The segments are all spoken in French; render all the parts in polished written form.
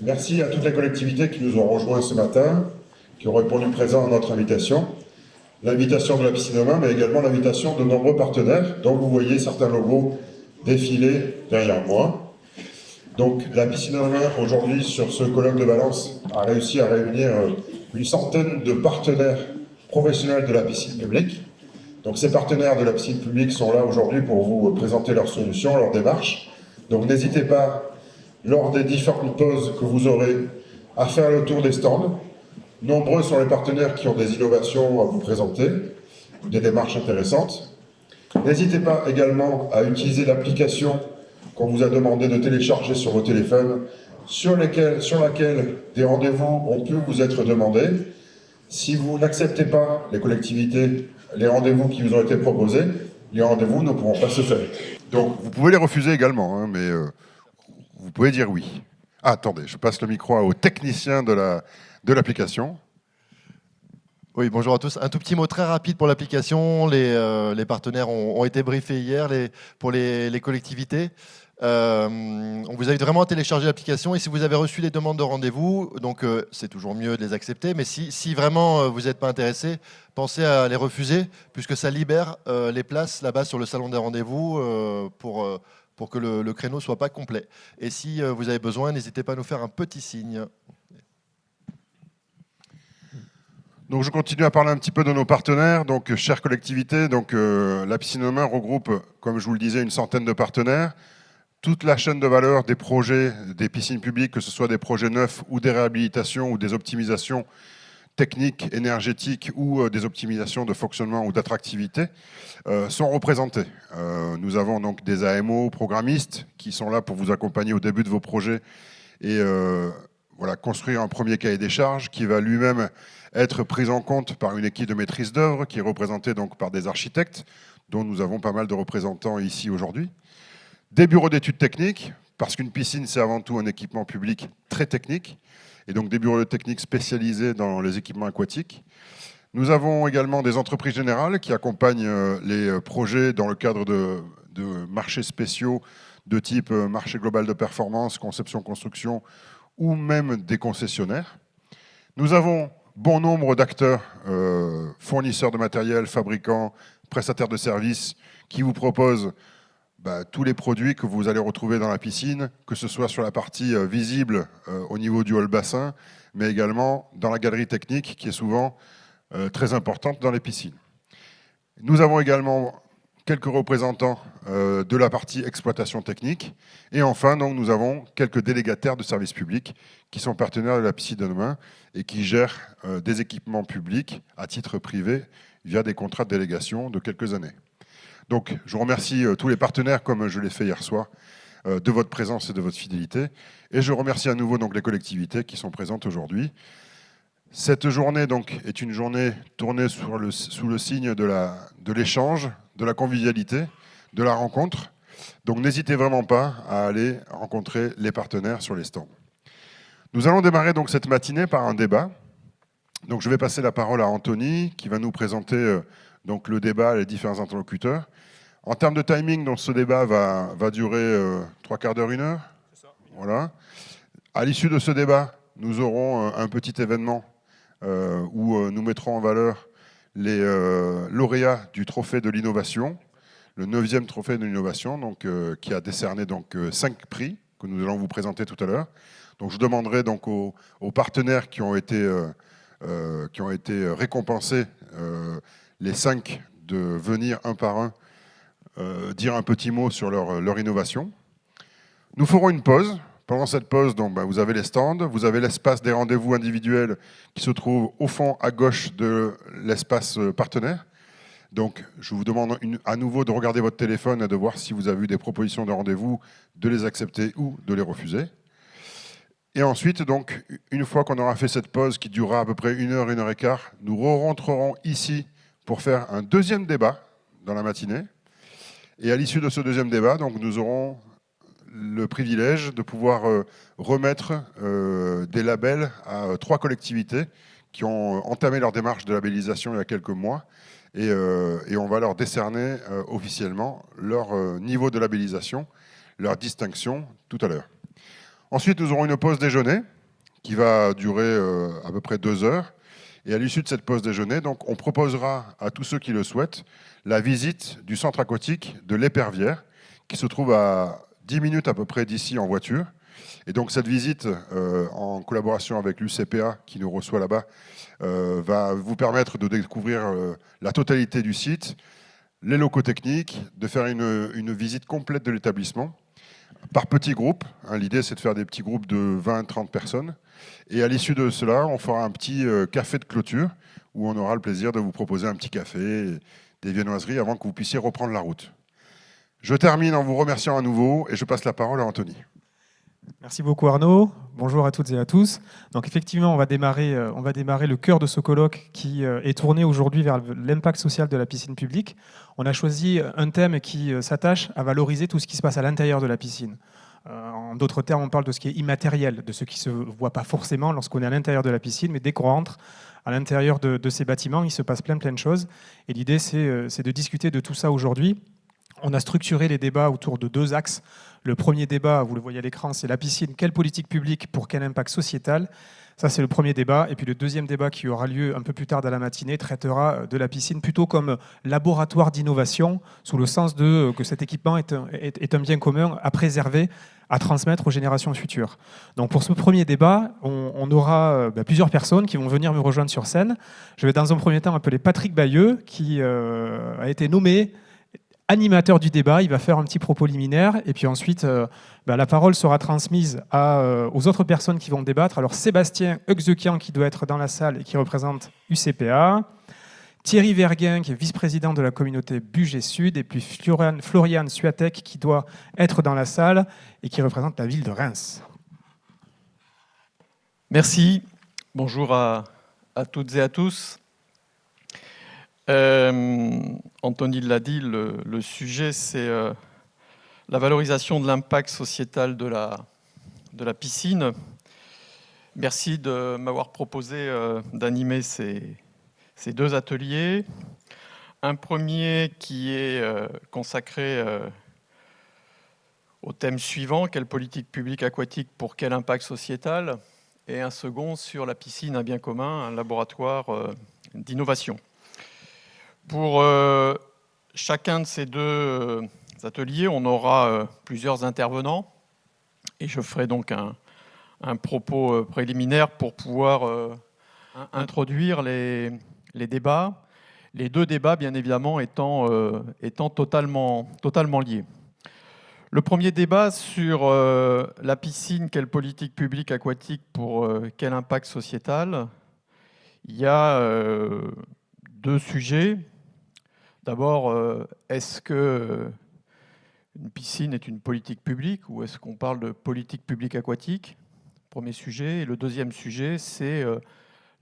Merci à toutes les collectivités qui nous ont rejoints ce matin, qui ont répondu présent à notre invitation. L'invitation de la piscine aux mains, mais également l'invitation de nombreux partenaires, dont vous voyez certains logos défiler derrière moi. Donc la piscine aux mains, aujourd'hui, sur ce colloque de Valence, a réussi à réunir une centaine de partenaires professionnels de la piscine publique. Donc ces partenaires de la piscine publique sont là aujourd'hui pour vous présenter leurs solutions, leurs démarches. Donc n'hésitez pas, lors des différentes pauses que vous aurez, à faire le tour des stands. Nombreux sont les partenaires qui ont des innovations à vous présenter, des démarches intéressantes. N'hésitez pas également à utiliser l'application qu'on vous a demandé de télécharger sur vos téléphones, sur laquelle des rendez-vous ont pu vous être demandés. Si vous n'acceptez pas, les collectivités, les rendez-vous qui vous ont été proposés, les rendez-vous ne pourront pas se faire. Donc vous pouvez les refuser également, hein, mais vous pouvez dire oui. Ah, attendez, je passe le micro au technicien de l'application. Oui, bonjour à tous. Un tout petit mot très rapide pour l'application. Les partenaires ont été briefés hier pour les collectivités. On vous invite vraiment à télécharger l'application et si vous avez reçu les demandes de rendez-vous, donc c'est toujours mieux de les accepter, mais si vraiment vous n'êtes pas intéressé, pensez à les refuser puisque ça libère les places là-bas sur le salon des rendez-vous pour que le créneau ne soit pas complet. Et si vous avez besoin, n'hésitez pas à nous faire un petit signe. Donc je continue à parler un petit peu de nos partenaires. Donc chères collectivités, donc la piscine aux mains regroupe, comme je vous le disais, une centaine de partenaires. Toute la chaîne de valeur des projets des piscines publiques, que ce soit des projets neufs ou des réhabilitations ou des optimisations techniques, énergétiques ou des optimisations de fonctionnement ou d'attractivité, sont représentées. Nous avons donc des AMO programmistes qui sont là pour vous accompagner au début de vos projets et voilà, construire un premier cahier des charges qui va lui-même être pris en compte par une équipe de maîtrise d'œuvre qui est représentée donc par des architectes, dont nous avons pas mal de représentants ici aujourd'hui. Des bureaux d'études techniques, parce qu'une piscine, c'est avant tout un équipement public très technique, et donc des bureaux techniques spécialisés dans les équipements aquatiques. Nous avons également des entreprises générales qui accompagnent les projets dans le cadre de marchés spéciaux de type marché global de performance, conception-construction, ou même des concessionnaires. Nous avons bon nombre d'acteurs, fournisseurs de matériel, fabricants, prestataires de services, qui vous proposent tous les produits que vous allez retrouver dans la piscine, que ce soit sur la partie visible au niveau du hall bassin, mais également dans la galerie technique, qui est souvent très importante dans les piscines. Nous avons également quelques représentants de la partie exploitation technique. Et enfin, donc, nous avons quelques délégataires de services publics qui sont partenaires de la piscine aux mains et qui gèrent des équipements publics à titre privé via des contrats de délégation de quelques années. Donc, je remercie tous les partenaires, comme je l'ai fait hier soir, de votre présence et de votre fidélité. Et je remercie à nouveau donc, les collectivités qui sont présentes aujourd'hui. Cette journée donc, est une journée tournée sous le signe de l'échange, de la convivialité, de la rencontre. Donc n'hésitez vraiment pas à aller rencontrer les partenaires sur les stands. Nous allons démarrer donc cette matinée par un débat. Donc je vais passer la parole à Anthony qui va nous présenter donc le débat et les différents interlocuteurs. En termes de timing, donc, ce débat va durer 3 quarts d'heure, 1 heure. Voilà. À l'issue de ce débat, nous aurons un petit événement où nous mettrons en valeur les lauréats du trophée de l'innovation, le 9e trophée de l'innovation, donc, qui a décerné donc, 5 prix que nous allons vous présenter tout à l'heure. Donc, je demanderai donc, aux partenaires qui ont été récompensés, les 5, de venir un par un dire un petit mot sur leur innovation. Nous ferons une pause. Pendant cette pause, donc, vous avez les stands, vous avez l'espace des rendez-vous individuels qui se trouve au fond à gauche de l'espace partenaire. Donc, je vous demande à nouveau de regarder votre téléphone et de voir si vous avez eu des propositions de rendez-vous, de les accepter ou de les refuser. Et ensuite, donc, une fois qu'on aura fait cette pause qui durera à peu près 1 heure, 1 heure et quart, nous rentrerons ici pour faire un deuxième débat dans la matinée. Et à l'issue de ce deuxième débat, donc, nous aurons le privilège de pouvoir remettre des labels à 3 collectivités qui ont entamé leur démarche de labellisation il y a quelques mois et on va leur décerner officiellement leur niveau de labellisation, leur distinction tout à l'heure. Ensuite, nous aurons une pause déjeuner qui va durer à peu près 2 heures. Et à l'issue de cette pause déjeuner, donc, on proposera à tous ceux qui le souhaitent la visite du centre aquatique de l'Épervière, qui se trouve à 10 minutes à peu près d'ici en voiture. Et donc cette visite, en collaboration avec l'UCPA, qui nous reçoit là-bas, va vous permettre de découvrir la totalité du site, les locaux techniques, de faire une visite complète de l'établissement, par petits groupes. L'idée, c'est de faire des petits groupes de 20-30 personnes. Et à l'issue de cela, on fera un petit café de clôture où on aura le plaisir de vous proposer un petit café, des viennoiseries avant que vous puissiez reprendre la route. Je termine en vous remerciant à nouveau et je passe la parole à Anthony. Merci beaucoup Arnaud. Bonjour à toutes et à tous. Donc effectivement, on va démarrer le cœur de ce colloque qui est tourné aujourd'hui vers l'impact social de la piscine publique. On a choisi un thème qui s'attache à valoriser tout ce qui se passe à l'intérieur de la piscine. En d'autres termes, on parle de ce qui est immatériel, de ce qui ne se voit pas forcément lorsqu'on est à l'intérieur de la piscine, mais dès qu'on rentre à l'intérieur de ces bâtiments, il se passe plein de choses. Et l'idée, c'est de discuter de tout ça aujourd'hui. On a structuré les débats autour de 2 axes. Le premier débat, vous le voyez à l'écran, c'est la piscine, quelle politique publique pour quel impact sociétal? Ça, c'est le premier débat. Et puis le deuxième débat qui aura lieu un peu plus tard dans la matinée traitera de la piscine plutôt comme laboratoire d'innovation, sous le sens que cet équipement est un bien commun à préserver, à transmettre aux générations futures. Donc pour ce premier débat, on aura plusieurs personnes qui vont venir me rejoindre sur scène. Je vais dans un premier temps appeler Patrick Bayeux, qui a été nommé animateur du débat. Il va faire un petit propos liminaire et puis ensuite la parole sera transmise aux autres personnes qui vont débattre. Alors Sébastien Euxekian qui doit être dans la salle et qui représente UCPA, Thierry Verguin qui est vice-président de la communauté Bugey Sud et puis Florian Suatek qui doit être dans la salle et qui représente la ville de Reims. Merci. Bonjour à toutes et à tous. Anthony l'a dit, le sujet, c'est la valorisation de l'impact sociétal de la piscine. Merci de m'avoir proposé d'animer ces 2 ateliers. Un premier qui est consacré au thème suivant, quelle politique publique aquatique pour quel impact sociétal, et un second sur la piscine, un bien commun, un laboratoire d'innovation. Pour chacun de ces 2 ateliers, on aura plusieurs intervenants et je ferai donc un propos préliminaire pour pouvoir introduire les débats. Les 2 débats, bien évidemment, étant totalement liés. Le premier débat sur la piscine, quelle politique publique aquatique pour quel impact sociétal. Il y a 2 sujets. D'abord, est-ce qu'une piscine est une politique publique ou est-ce qu'on parle de politique publique aquatique? Premier sujet. Et le deuxième sujet, c'est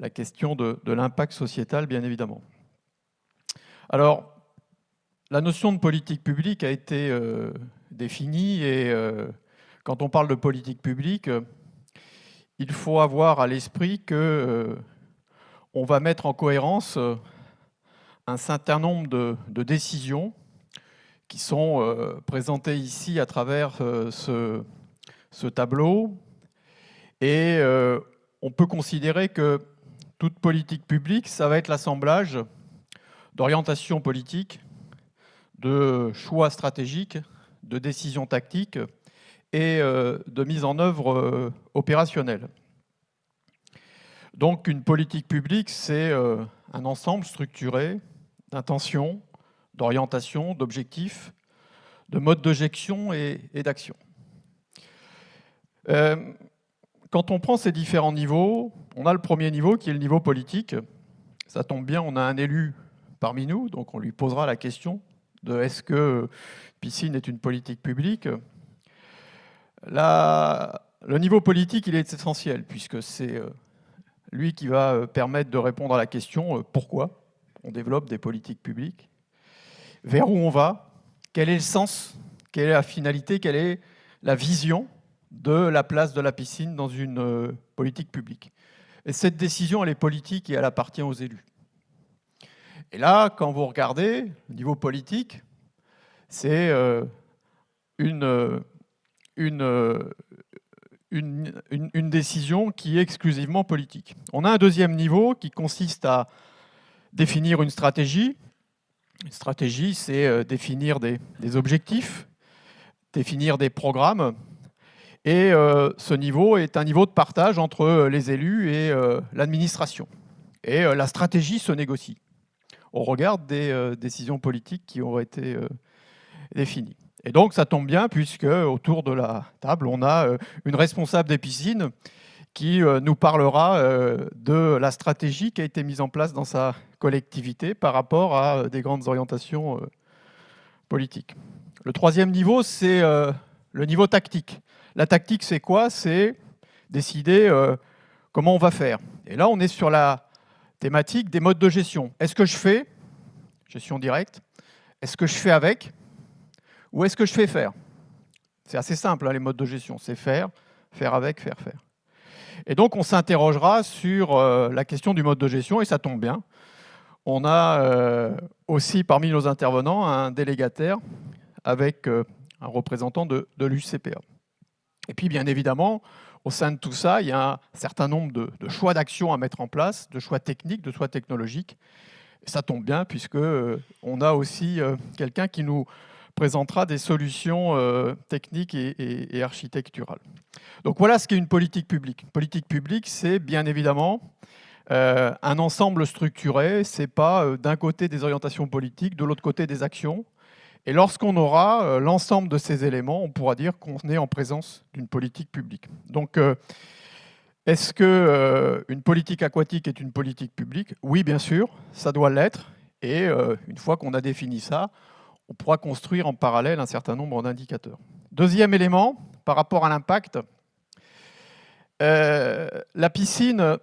la question de l'impact sociétal, bien évidemment. Alors, la notion de politique publique a été définie et quand on parle de politique publique, il faut avoir à l'esprit qu'on va mettre en cohérence un certain nombre de décisions qui sont présentées ici à travers ce tableau. Et on peut considérer que toute politique publique, ça va être l'assemblage d'orientations politiques, de choix stratégiques, de décisions tactiques et de mise en œuvre opérationnelle. Donc une politique publique, c'est un ensemble structuré d'intentions, d'orientation, d'objectifs, de modes de gestion et d'action. Quand on prend ces différents niveaux, on a le premier niveau qui est le niveau politique. Ça tombe bien, on a un élu parmi nous, donc on lui posera la question de est-ce que piscine est une politique publique. Le niveau politique, il est essentiel, puisque c'est lui qui va permettre de répondre à la question pourquoi on développe des politiques publiques, vers où on va, quel est le sens, quelle est la finalité, quelle est la vision de la place de la piscine dans une politique publique. Et cette décision, elle est politique et elle appartient aux élus. Et là, quand vous regardez, le niveau politique, c'est une une décision qui est exclusivement politique. On a un deuxième niveau qui consiste à définir une stratégie. Une stratégie, c'est définir des objectifs, définir des programmes. Et ce niveau est un niveau de partage entre les élus et l'administration. Et la stratégie se négocie au regard des décisions politiques qui ont été définies. Et donc ça tombe bien puisque autour de la table, on a une responsable des piscines qui nous parlera de la stratégie qui a été mise en place dans sa collectivité par rapport à des grandes orientations politiques. Le troisième niveau, c'est le niveau tactique. La tactique, c'est quoi? C'est décider comment on va faire. Et là, on est sur la thématique des modes de gestion. Est-ce que je fais gestion directe? Est-ce que je fais avec? Ou est-ce que je fais faire? C'est assez simple, hein, les modes de gestion. C'est faire, faire avec, faire faire. Et donc, on s'interrogera sur la question du mode de gestion, et ça tombe bien. On a aussi, parmi nos intervenants, un délégataire avec un représentant de l'UCPA. Et puis, bien évidemment, au sein de tout ça, il y a un certain nombre de choix d'action à mettre en place, de choix techniques, de choix technologiques. Et ça tombe bien, puisqu'on a aussi quelqu'un qui nous présentera des solutions techniques et architecturales. Donc voilà ce qu'est une politique publique. Une politique publique, c'est bien évidemment un ensemble structuré. Ce n'est pas d'un côté des orientations politiques, de l'autre côté des actions. Et lorsqu'on aura l'ensemble de ces éléments, on pourra dire qu'on est en présence d'une politique publique. Donc, est-ce qu'une politique aquatique est une politique publique? Oui, bien sûr, ça doit l'être. Et une fois qu'on a défini ça, on pourra construire en parallèle un certain nombre d'indicateurs. Deuxième élément, par rapport à l'impact, la piscine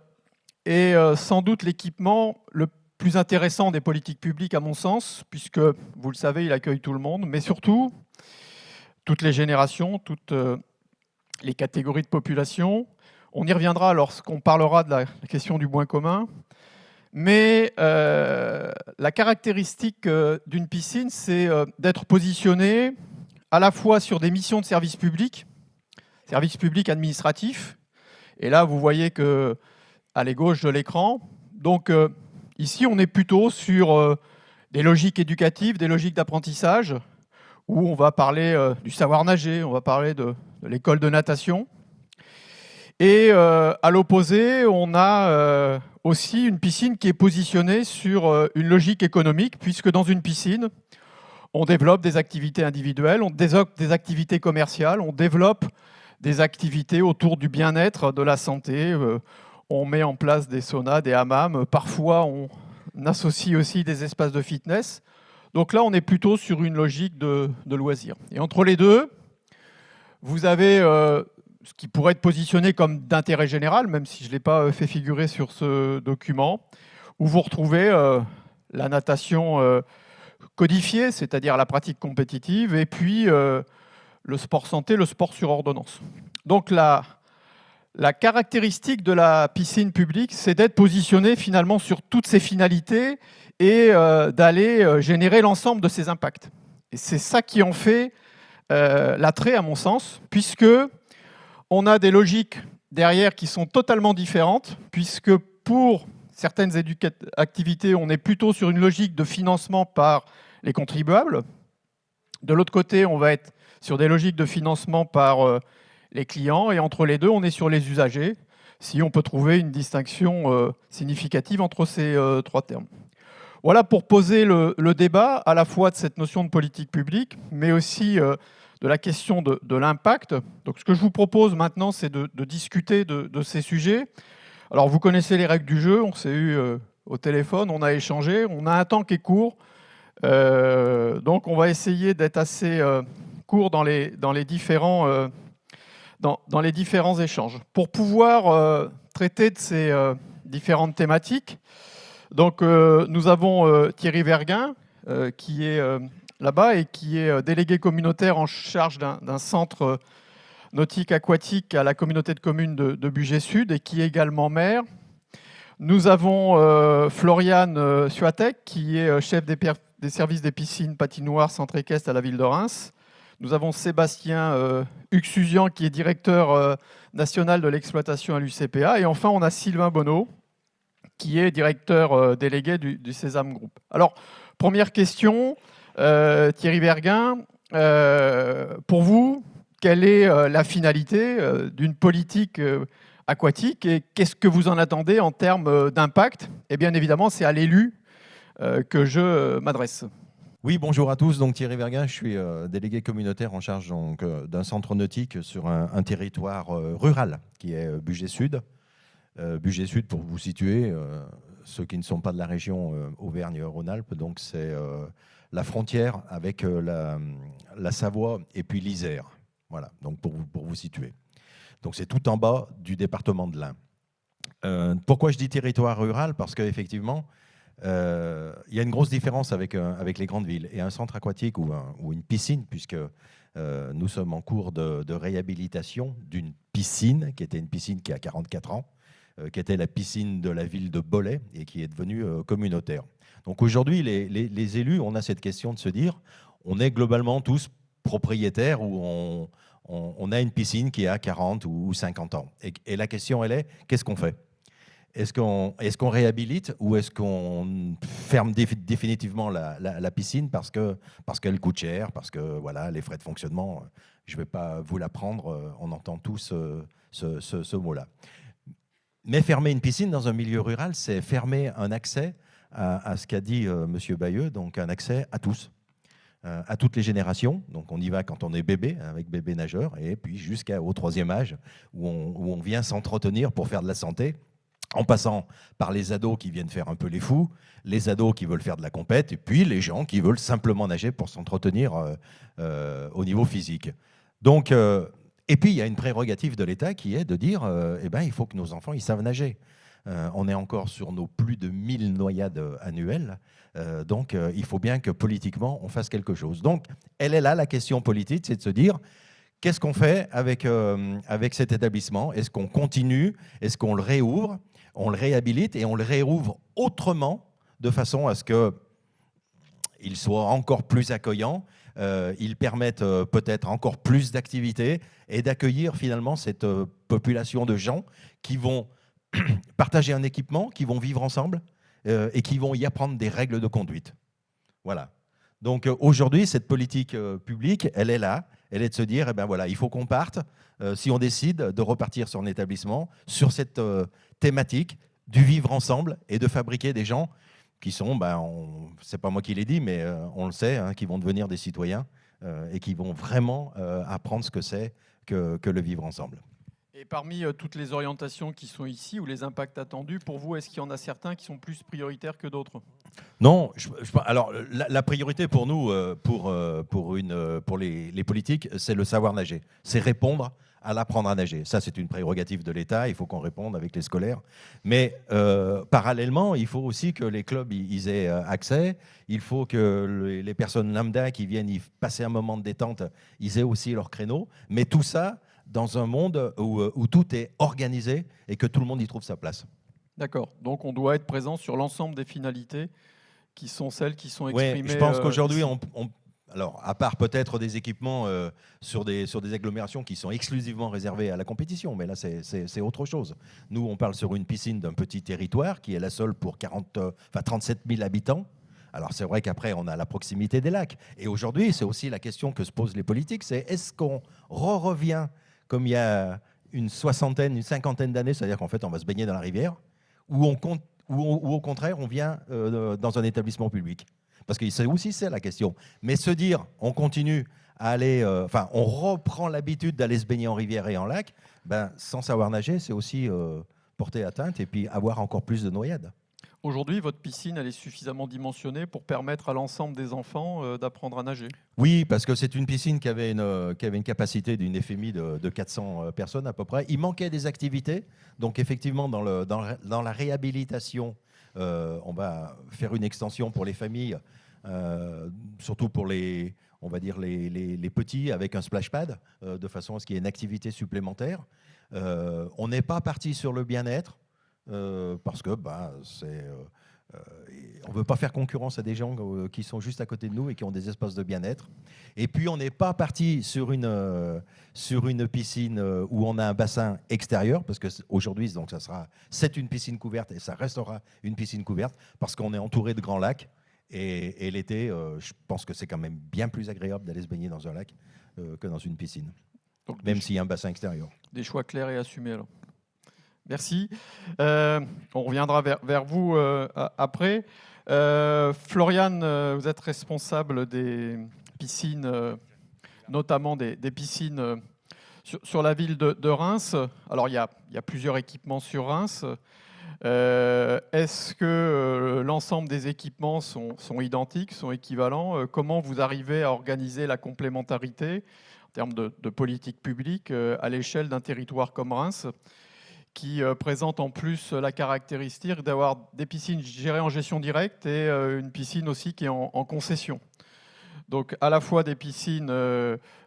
est sans doute l'équipement le plus intéressant des politiques publiques à mon sens, puisque, vous le savez, il accueille tout le monde, mais surtout toutes les générations, toutes les catégories de population. On y reviendra lorsqu'on parlera de la question du bien commun. Mais la caractéristique d'une piscine, c'est d'être positionné à la fois sur des missions de service public administratif. Et là, vous voyez que à la gauche de l'écran, donc ici, on est plutôt sur des logiques éducatives, des logiques d'apprentissage, où on va parler du savoir nager, on va parler de l'école de natation. Et à l'opposé, on a aussi une piscine qui est positionnée sur une logique économique, puisque dans une piscine, on développe des activités individuelles, on développe des activités commerciales, on développe des activités autour du bien-être, de la santé. On met en place des saunas, des hammams. Parfois, on associe aussi des espaces de fitness. Donc là, on est plutôt sur une logique de loisirs. Et entre les deux, vous avez ce qui pourrait être positionné comme d'intérêt général, même si je ne l'ai pas fait figurer sur ce document, où vous retrouvez la natation codifiée, c'est-à-dire la pratique compétitive, et puis le sport santé, le sport sur ordonnance. Donc la caractéristique de la piscine publique, c'est d'être positionné finalement sur toutes ces finalités et d'aller générer l'ensemble de ces impacts. Et c'est ça qui en fait l'attrait, à mon sens, puisque on a des logiques derrière qui sont totalement différentes, puisque pour certaines activités, on est plutôt sur une logique de financement par les contribuables. De l'autre côté, on va être sur des logiques de financement par les clients, et entre les deux, on est sur les usagers, si on peut trouver une distinction significative entre ces trois termes. Voilà pour poser le débat à la fois de cette notion de politique publique, mais aussi de la question de l'impact. Donc ce que je vous propose maintenant, c'est de discuter de ces sujets. Alors vous connaissez les règles du jeu, on s'est eu au téléphone, on a échangé, on a un temps qui est court, donc on va essayer d'être assez court dans les différents échanges. Pour pouvoir traiter de ces différentes thématiques, donc, nous avons Thierry Verguin, qui est là-bas et qui est délégué communautaire en charge d'un centre nautique aquatique à la communauté de communes de Bugey Sud et qui est également maire. Nous avons Floriane Suatec, qui est chef des services des piscines patinoires centre équestre à la ville de Reims. Nous avons Sébastien Uxusian, qui est directeur national de l'exploitation à l'UCPA. Et enfin, on a Sylvain Bonneau, qui est directeur délégué du Sésame Group. Alors, première question, Thierry Verguin, pour vous, quelle est la finalité d'une politique aquatique et qu'est-ce que vous en attendez en termes d'impact? Et bien évidemment, c'est à l'élu que je m'adresse. Oui, bonjour à tous. Donc Thierry Verguin, je suis délégué communautaire en charge d'un centre nautique sur un territoire rural qui est Bugey Sud. Bugey Sud, pour vous situer, ceux qui ne sont pas de la région Auvergne-Rhône-Alpes, donc c'est la frontière avec la Savoie et puis l'Isère. Voilà, donc pour vous situer. Donc c'est tout en bas du département de l'Ain. Pourquoi je dis territoire rural? Parce qu'effectivement, il y a une grosse différence avec les grandes villes. Et un centre aquatique ou une piscine, puisque nous sommes en cours de réhabilitation d'une piscine, qui était une piscine qui a 44 ans, qui était la piscine de la ville de Bollay et qui est devenue communautaire. Donc aujourd'hui, les élus, on a cette question de se dire, on est globalement tous propriétaires ou on a une piscine qui a 40 ou 50 ans. Et la question, elle est, qu'est-ce qu'on fait? Est-ce qu'on réhabilite ou est-ce qu'on ferme définitivement la piscine parce qu'elle coûte cher, parce que voilà, les frais de fonctionnement, je ne vais pas vous l'apprendre, on entend tous ce mot-là. Mais fermer une piscine dans un milieu rural, c'est fermer un accès à ce qu'a dit M. Bayeux, donc un accès à tous, à toutes les générations. Donc on y va quand on est bébé, avec bébé nageur, et puis jusqu'au 3e âge, où on vient s'entretenir pour faire de la santé, en passant par les ados qui viennent faire un peu les fous, les ados qui veulent faire de la compète, et puis les gens qui veulent simplement nager pour s'entretenir au niveau physique. Donc, et puis il y a une prérogative de l'État qui est de dire il faut que nos enfants ils savent nager. On est encore sur nos plus de 1000 noyades annuelles, donc il faut bien que politiquement on fasse quelque chose. Donc elle est là, la question politique, c'est de se dire qu'est-ce qu'on fait avec cet établissement? Est-ce qu'on continue? Est-ce qu'on le réouvre? On le réhabilite et on le réouvre autrement, de façon à ce qu'il soit encore plus accueillant, il permette peut-être encore plus d'activités et d'accueillir finalement cette population de gens qui vont partager un équipement, qui vont vivre ensemble et qui vont y apprendre des règles de conduite. Voilà. Donc aujourd'hui, cette politique publique, elle est là. Elle est de se dire, il faut qu'on parte, si on décide de repartir sur un établissement, sur cette thématique du vivre ensemble et de fabriquer des gens qui sont, c'est pas moi qui l'ai dit, mais on le sait, qui vont devenir des citoyens et qui vont vraiment apprendre ce que c'est que le vivre ensemble. Et parmi toutes les orientations qui sont ici, ou les impacts attendus, pour vous, est-ce qu'il y en a certains qui sont plus prioritaires que d'autres? Non, alors la priorité pour nous, pour les politiques, c'est le savoir nager. C'est répondre à l'apprendre à nager. Ça, c'est une prérogative de l'État, il faut qu'on réponde avec les scolaires. Mais parallèlement, il faut aussi que les clubs ils aient accès, il faut que les personnes lambda qui viennent y passer un moment de détente, ils aient aussi leur créneau. Mais tout ça dans un monde où tout est organisé et que tout le monde y trouve sa place. D'accord. Donc on doit être présent sur l'ensemble des finalités qui sont celles qui sont exprimées. Oui, je pense qu'aujourd'hui, alors, à part peut-être des équipements sur des agglomérations qui sont exclusivement réservées à la compétition, mais là, c'est autre chose. Nous, on parle sur une piscine d'un petit territoire qui est la seule pour 37 000 habitants. Alors, c'est vrai qu'après, on a la proximité des lacs. Et aujourd'hui, c'est aussi la question que se posent les politiques, c'est est-ce qu'on revient comme il y a une cinquantaine d'années, c'est-à-dire qu'en fait, on va se baigner dans la rivière, ou au contraire, on vient dans un établissement public. Parce que c'est aussi ça la question. Mais se dire, on continue à aller, on reprend l'habitude d'aller se baigner en rivière et en lac, sans savoir nager, c'est aussi porter atteinte et puis avoir encore plus de noyades. Aujourd'hui, votre piscine, elle est suffisamment dimensionnée pour permettre à l'ensemble des enfants d'apprendre à nager? Oui, parce que c'est une piscine qui avait une capacité d'une FMI de 400 personnes à peu près. Il manquait des activités. Donc effectivement, dans la réhabilitation, on va faire une extension pour les familles, surtout pour les petits, avec un splash pad, de façon à ce qu'il y ait une activité supplémentaire. On n'est pas parti sur le bien-être. Parce que On ne veut pas faire concurrence à des gens qui sont juste à côté de nous et qui ont des espaces de bien-être. Et puis, on n'est pas parti sur une piscine où on a un bassin extérieur, parce qu'aujourd'hui, c'est une piscine couverte et ça restera une piscine couverte, parce qu'on est entouré de grands lacs. Et l'été, je pense que c'est quand même bien plus agréable d'aller se baigner dans un lac que dans une piscine, Donc, même s'il y a un bassin extérieur. Des choix clairs et assumés alors. Merci. On reviendra vers vous après. Floriane, vous êtes responsable des piscines, notamment des piscines sur la ville de Reims. Alors, il y a plusieurs équipements sur Reims. Est-ce que l'ensemble des équipements sont identiques, sont équivalents? Comment vous arrivez à organiser la complémentarité en termes de politique publique à l'échelle d'un territoire comme Reims, qui présente en plus la caractéristique d'avoir des piscines gérées en gestion directe et une piscine aussi qui est en concession. Donc à la fois des piscines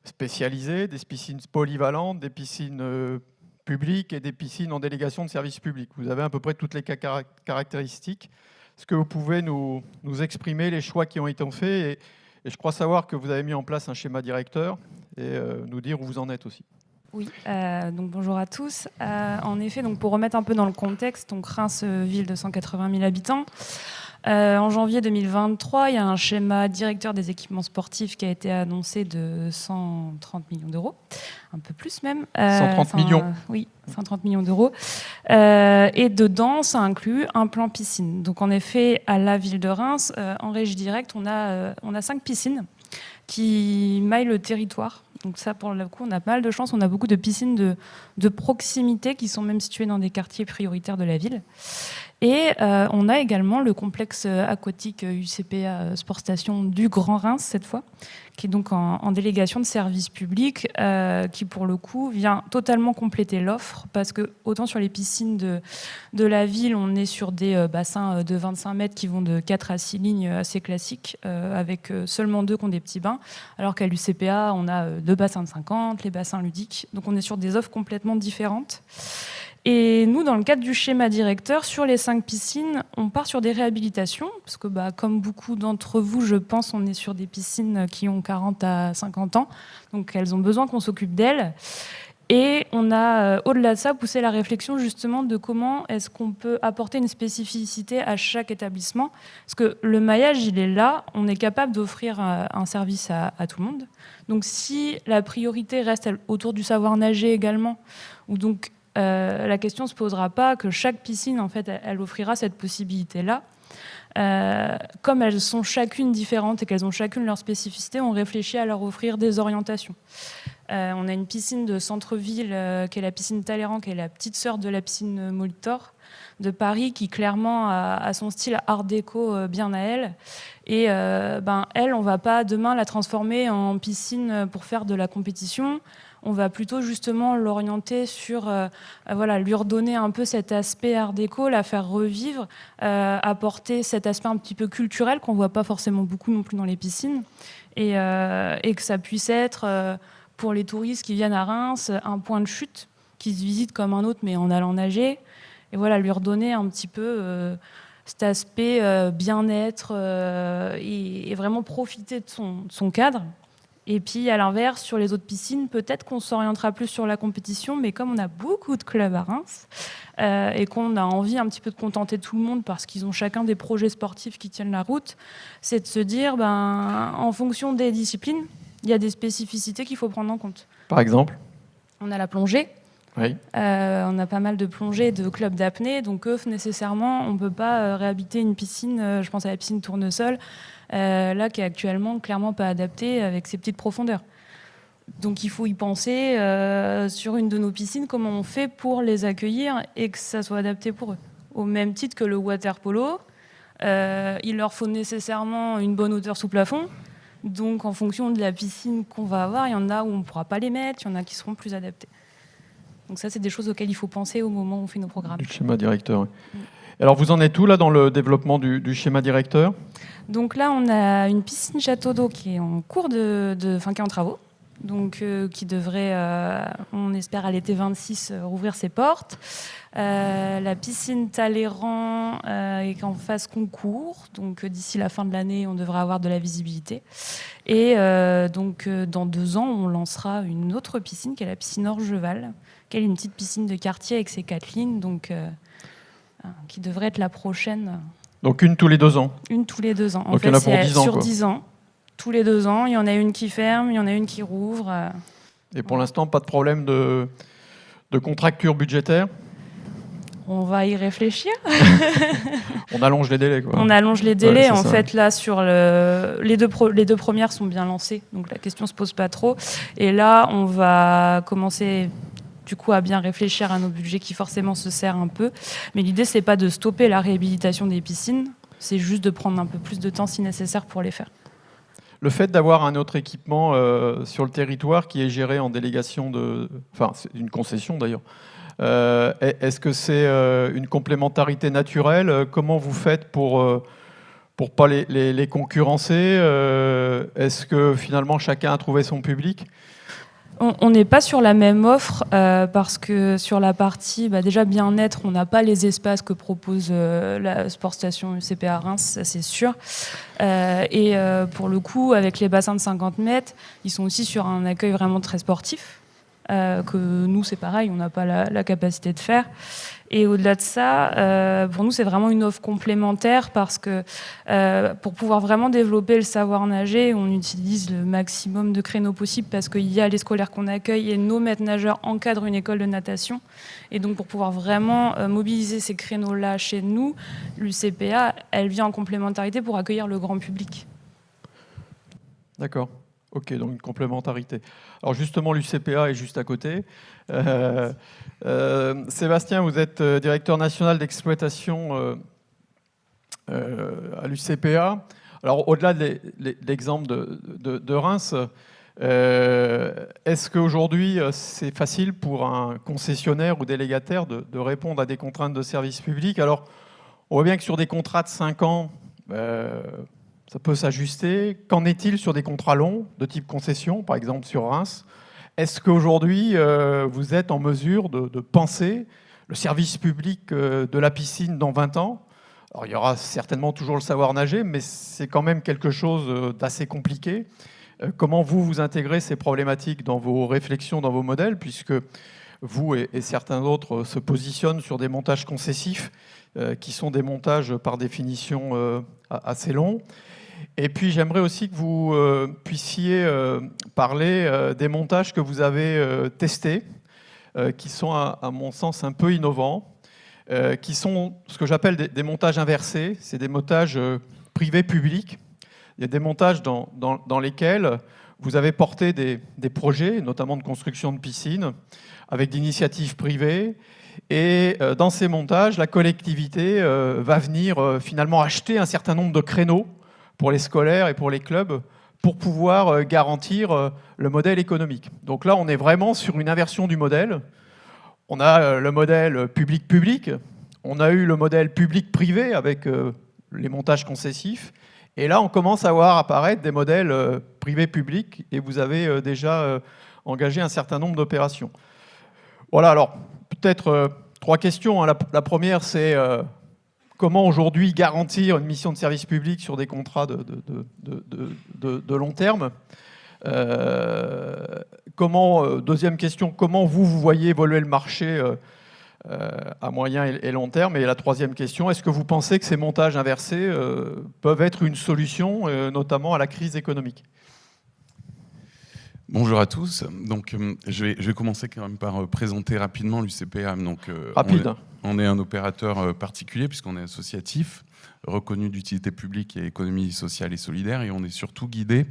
spécialisées, des piscines polyvalentes, des piscines publiques et des piscines en délégation de service public. Vous avez à peu près toutes les caractéristiques. Est-ce que vous pouvez nous exprimer les choix qui ont été faits et je crois savoir que vous avez mis en place un schéma directeur et nous dire où vous en êtes aussi. Oui, donc bonjour à tous. En effet, donc pour remettre un peu dans le contexte, donc Reims, ville de 180 000 habitants. En janvier 2023, il y a un schéma directeur des équipements sportifs qui a été annoncé de 130 millions d'euros, un peu plus même. 130 millions. Oui, 130 millions d'euros. Et dedans, ça inclut un plan piscine. Donc en effet, à la ville de Reims, en régie directe, on a 5 piscines qui maillent le territoire. Donc ça, pour le coup, on a pas mal de chance. On a beaucoup de piscines de proximité qui sont même situées dans des quartiers prioritaires de la ville. Et on a également le complexe aquatique UCPA Sport Station du Grand Reims, cette fois, qui est donc en délégation de service public, qui pour le coup vient totalement compléter l'offre, parce que autant sur les piscines de la ville, on est sur des bassins de 25 mètres qui vont de 4 à 6 lignes assez classiques, avec seulement 2 qui ont des petits bains, alors qu'à l'UCPA, on a 2 bassins de 50, les bassins ludiques, donc on est sur des offres complètement différentes. Et nous, dans le cadre du schéma directeur, sur les 5 piscines, on part sur des réhabilitations, parce que comme beaucoup d'entre vous, je pense, on est sur des piscines qui ont 40 à 50 ans, donc elles ont besoin qu'on s'occupe d'elles. Et on a, au-delà de ça, poussé la réflexion justement de comment est-ce qu'on peut apporter une spécificité à chaque établissement. Parce que le maillage, il est là, on est capable d'offrir un service à tout le monde. Donc si la priorité reste autour du savoir nager également, ou donc la question ne se posera pas que chaque piscine, en fait, elle offrira cette possibilité-là. Comme elles sont chacune différentes et qu'elles ont chacune leur spécificité, on réfléchit à leur offrir des orientations. On a une piscine de centre-ville qui est la piscine Talleyrand, qui est la petite sœur de la piscine Molitor de Paris, qui clairement a son style art déco bien à elle. Et elle, on ne va pas demain la transformer en piscine pour faire de la compétition. On va plutôt justement l'orienter sur, lui redonner un peu cet aspect art déco, la faire revivre, apporter cet aspect un petit peu culturel qu'on ne voit pas forcément beaucoup non plus dans les piscines, et que ça puisse être, pour les touristes qui viennent à Reims, un point de chute qui se visite comme un autre, mais en allant nager, et voilà, lui redonner un petit peu cet aspect bien-être et vraiment profiter de son cadre. Et puis, à l'inverse, sur les autres piscines, peut-être qu'on s'orientera plus sur la compétition, mais comme on a beaucoup de clubs à Reims et qu'on a envie un petit peu de contenter tout le monde parce qu'ils ont chacun des projets sportifs qui tiennent la route, c'est de se dire, en fonction des disciplines, il y a des spécificités qu'il faut prendre en compte. Par exemple ? On a la plongée. Oui. On a pas mal de plongées de clubs d'apnée, donc nécessairement, on ne peut pas réhabiliter une piscine, je pense à la piscine Tournesol, là qui est actuellement clairement pas adaptée avec ses petites profondeurs. Donc il faut y penser sur une de nos piscines, comment on fait pour les accueillir et que ça soit adapté pour eux. Au même titre que le water polo, il leur faut nécessairement une bonne hauteur sous plafond. Donc en fonction de la piscine qu'on va avoir, il y en a où on ne pourra pas les mettre, il y en a qui seront plus adaptés. Donc ça, c'est des choses auxquelles il faut penser au moment où on fait nos programmes. Du schéma directeur, oui. Alors vous en êtes où là dans le développement du schéma directeur ? Donc là, on a une piscine château d'eau qui est en cours qui est en travaux. donc, qui devrait, on espère à l'été 26, rouvrir ses portes. La piscine Talleyrand est en phase concours, donc d'ici la fin de l'année, on devra avoir de la visibilité. Et donc, dans 2 ans, on lancera une autre piscine, qui est la piscine Orgeval, qui est une petite piscine de quartier avec ses 4 lignes, donc, qui devrait être la prochaine. Donc une tous les 2 ans. Une tous les 2 ans. En Donc il y fait, en a pour c'est 10 ans, sur quoi. 10 ans. Tous les 2 ans, il y en a une qui ferme, il y en a une qui rouvre. Et pour l'instant, pas de problème de contracture budgétaire. On va y réfléchir. On allonge les délais, quoi. On allonge les délais. Ouais, c'est En ça. fait, là, sur les deux premières sont bien lancées, donc la question se pose pas trop. Et là, on va commencer du coup à bien réfléchir à nos budgets qui forcément se serrent un peu. Mais l'idée, c'est pas de stopper la réhabilitation des piscines, c'est juste de prendre un peu plus de temps si nécessaire pour les faire. Le fait d'avoir un autre équipement sur le territoire qui est géré en délégation de... Enfin, c'est une concession d'ailleurs. Est-ce que c'est une complémentarité naturelle? Comment vous faites pour pas les concurrencer? Est-ce que finalement chacun a trouvé son public? On n'est pas sur la même offre parce que sur la partie déjà bien-être, on n'a pas les espaces que propose la Sport Station UCPA Reims, ça c'est sûr. Et pour le coup, avec les bassins de 50 mètres, ils sont aussi sur un accueil vraiment très sportif. Que nous, c'est pareil, on n'a pas la capacité de faire. Et au-delà de ça, pour nous, c'est vraiment une offre complémentaire parce que pour pouvoir vraiment développer le savoir nager, on utilise le maximum de créneaux possibles parce qu'il y a les scolaires qu'on accueille et nos maîtres nageurs encadrent une école de natation. Et donc, pour pouvoir vraiment mobiliser ces créneaux-là chez nous, l'UCPA, elle vient en complémentarité pour accueillir le grand public. D'accord. Ok, donc une complémentarité. Alors justement, l'UCPA est juste à côté. Sébastien, vous êtes directeur national d'exploitation à l'UCPA. Alors au-delà de l'exemple de Reims, est-ce qu'aujourd'hui c'est facile pour un concessionnaire ou délégataire de répondre à des contraintes de service public? Alors on voit bien que sur des contrats de 5 ans, ça peut s'ajuster. Qu'en est-il sur des contrats longs de type concession, par exemple sur Reims? Est-ce qu'aujourd'hui, vous êtes en mesure de penser le service public de la piscine dans 20 ans? Alors, il y aura certainement toujours le savoir nager, mais c'est quand même quelque chose d'assez compliqué. Comment vous intégrez ces problématiques dans vos réflexions, dans vos modèles, puisque vous et certains autres se positionnent sur des montages concessifs qui sont des montages par définition assez longs. Et puis j'aimerais aussi que vous puissiez parler des montages que vous avez testés, qui sont à mon sens un peu innovants, qui sont ce que j'appelle des montages inversés. C'est des montages privés-publics. Il y a des montages dans lesquels vous avez porté des projets, notamment de construction de piscines, avec d'initiatives privées. Et dans ces montages, la collectivité va venir finalement acheter un certain nombre de créneaux pour les scolaires et pour les clubs pour pouvoir garantir le modèle économique. Donc là, on est vraiment sur une inversion du modèle. On a le modèle public-public, on a eu le modèle public-privé avec les montages concessifs, et là, on commence à voir apparaître des modèles privé-public, et vous avez déjà engagé un certain nombre d'opérations. Voilà, alors peut-être 3 questions. La première, c'est comment aujourd'hui garantir une mission de service public sur des contrats de long terme? Deuxième question, comment vous voyez évoluer le marché à moyen et long terme? Et la troisième question, est-ce que vous pensez que ces montages inversés peuvent être une solution, notamment à la crise économique? Bonjour à tous. Donc, je vais commencer quand même par présenter rapidement l'UCPA. Donc, Rapide. On est un opérateur particulier puisqu'on est associatif, reconnu d'utilité publique et économie sociale et solidaire, et on est surtout guidé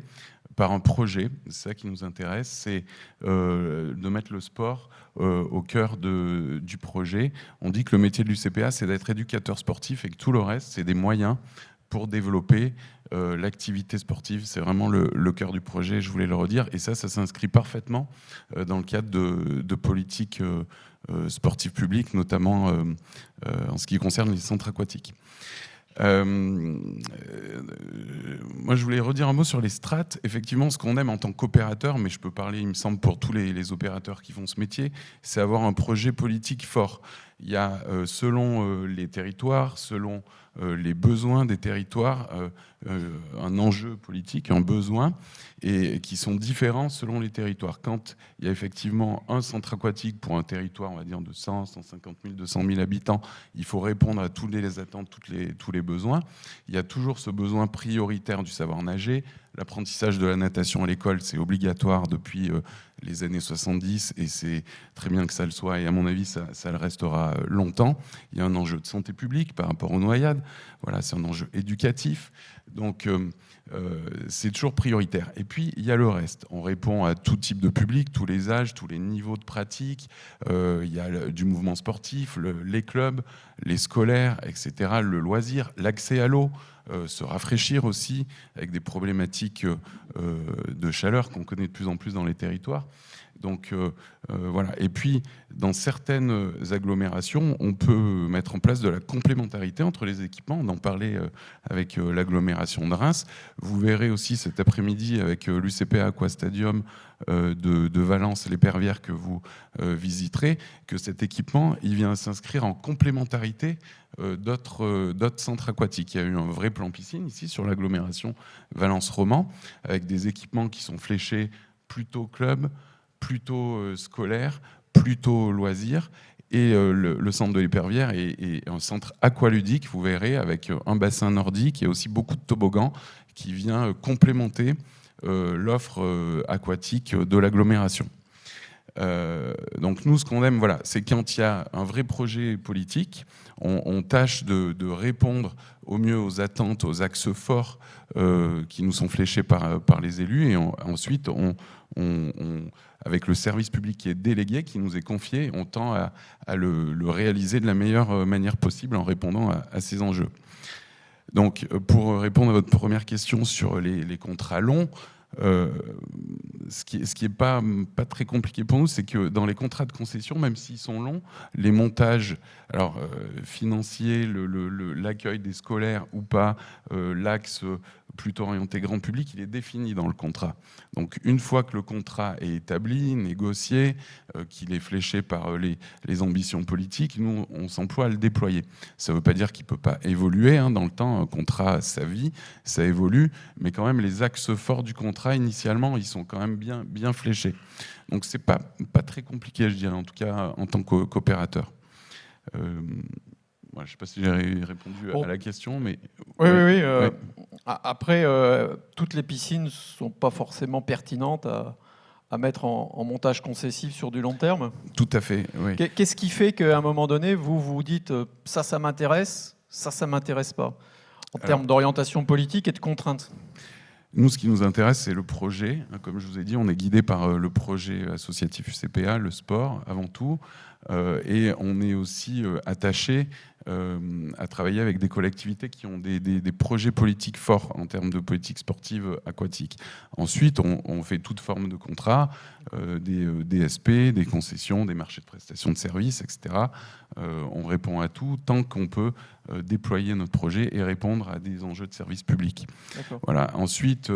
par un projet. C'est ça qui nous intéresse, c'est de mettre le sport au cœur du projet. On dit que le métier de l'UCPA, c'est d'être éducateur sportif et que tout le reste, c'est des moyens pour développer l'activité sportive. C'est vraiment le cœur du projet, je voulais le redire. Et ça s'inscrit parfaitement dans le cadre de politiques sportives publiques, notamment en ce qui concerne les centres aquatiques. Moi, je voulais redire un mot sur les strates. Effectivement, ce qu'on aime en tant qu'opérateur, mais je peux parler, il me semble, pour tous les opérateurs qui font ce métier, c'est avoir un projet politique fort. Il y a, selon les territoires, selon les besoins des territoires, un enjeu politique, un besoin, et qui sont différents selon les territoires. Quand il y a effectivement un centre aquatique pour un territoire, on va dire, de 100, 150 000, 200 000 habitants, il faut répondre à toutes les attentes, tous les besoins. Il y a toujours ce besoin prioritaire du savoir nager. L'apprentissage de la natation à l'école, c'est obligatoire depuis les années 70 et c'est très bien que ça le soit et à mon avis, ça le restera longtemps. Il y a un enjeu de santé publique par rapport aux noyades. Voilà, c'est un enjeu éducatif. Donc, c'est toujours prioritaire. Et puis, il y a le reste. On répond à tout type de public, tous les âges, tous les niveaux de pratique. Il y a du mouvement sportif, les clubs, les scolaires, etc., le loisir, l'accès à l'eau, se rafraîchir aussi, avec des problématiques de chaleur qu'on connaît de plus en plus dans les territoires. Donc voilà. Et puis, dans certaines agglomérations, on peut mettre en place de la complémentarité entre les équipements. On en parlait avec l'agglomération de Reims. Vous verrez aussi cet après-midi avec l'UCPA Aqua Stadium de Valence, l'Épervière que vous visiterez, que cet équipement, il vient s'inscrire en complémentarité d'autres centres aquatiques. Il y a eu un vrai plan piscine ici sur l'agglomération Valence-Roman, avec des équipements qui sont fléchés plutôt club, plutôt scolaire, plutôt loisirs. Et le centre de l'Épervière est un centre aqualudique, vous verrez, avec un bassin nordique et aussi beaucoup de toboggans qui vient complémenter l'offre aquatique de l'agglomération. Donc nous, ce qu'on aime, voilà, c'est quand il y a un vrai projet politique, on tâche de répondre au mieux aux attentes, aux axes forts qui nous sont fléchés par les élus, et ensuite, avec le service public qui est délégué, qui nous est confié, on tend à le réaliser de la meilleure manière possible en répondant à ces enjeux. Donc, pour répondre à votre première question sur les contrats longs, ce qui est pas très compliqué pour nous, c'est que dans les contrats de concession, même s'ils sont longs, les montages financiers, l'accueil des scolaires ou pas, l'axe plutôt orienté grand public, il est défini dans le contrat. Donc une fois que le contrat est établi, négocié, qu'il est fléché par les ambitions politiques, nous on s'emploie à le déployer. Ça ne veut pas dire qu'il ne peut pas évoluer dans le temps. Un contrat a sa vie, ça évolue, mais quand même les axes forts du contrat initialement, ils sont quand même bien fléchés. Donc c'est pas très compliqué, je dirais, en tout cas en tant qu'opérateur. Je ne sais pas si j'ai répondu à la question, mais... Oui. Ouais. Après, toutes les piscines ne sont pas forcément pertinentes à mettre en montage concessif sur du long terme. Tout à fait, oui. Qu'est-ce qui fait qu'à un moment donné, vous vous dites ça m'intéresse, ça m'intéresse pas, en termes d'orientation politique et de contraintes? Nous, ce qui nous intéresse, c'est le projet. Comme je vous ai dit, on est guidé par le projet associatif UCPA, le sport avant tout, et on est aussi attaché à travailler avec des collectivités qui ont des projets politiques forts en termes de politique sportive aquatique. Ensuite, on fait toute forme de contrats, des DSP, des concessions, des marchés de prestations de services, etc. On répond à tout tant qu'on peut déployer notre projet et répondre à des enjeux de service public. Voilà. Ensuite,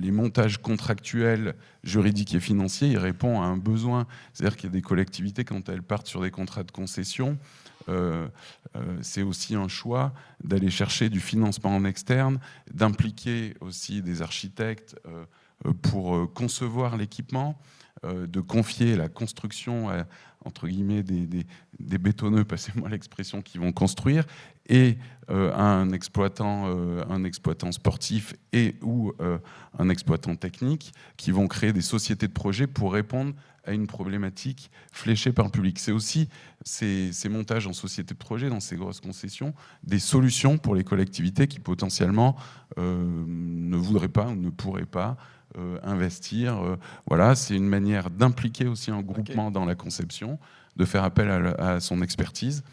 les montages contractuels, juridiques et financiers, ils répondent à un besoin. C'est-à-dire qu'il y a des collectivités, quand elles partent sur des contrats de concession, c'est aussi un choix d'aller chercher du financement en externe, d'impliquer aussi des architectes pour concevoir l'équipement, de confier la construction à, entre guillemets, des bétonneux, passez-moi l'expression, qui vont construire, et un exploitant sportif et ou un exploitant technique qui vont créer des sociétés de projet pour répondre à une problématique fléchée par le public. C'est aussi ces montages en société de projet, dans ces grosses concessions, des solutions pour les collectivités qui potentiellement ne voudraient pas ou ne pourraient pas investir. Voilà, c'est une manière d'impliquer aussi un groupement dans la conception, de faire appel à son expertise.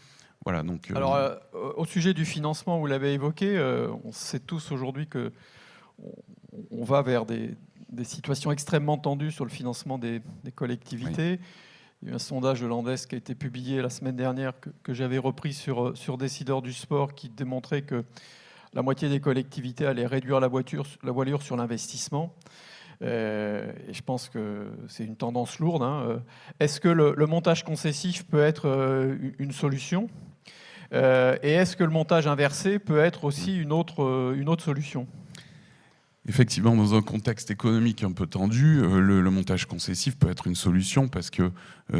Voilà, donc, alors, au sujet du financement, vous l'avez évoqué, on sait tous aujourd'hui que on va vers des situations extrêmement tendues sur le financement des collectivités. Il y a eu un sondage de l'Andes qui a été publié la semaine dernière que j'avais repris sur Décideurs du sport qui démontrait que la moitié des collectivités allaient réduire la voilure sur l'investissement. Et je pense que c'est une tendance lourde. Hein. Est-ce que le montage concessif peut être une solution ? Et est-ce que le montage inversé peut être aussi une autre solution ? Effectivement, dans un contexte économique un peu tendu, le montage concessif peut être une solution parce que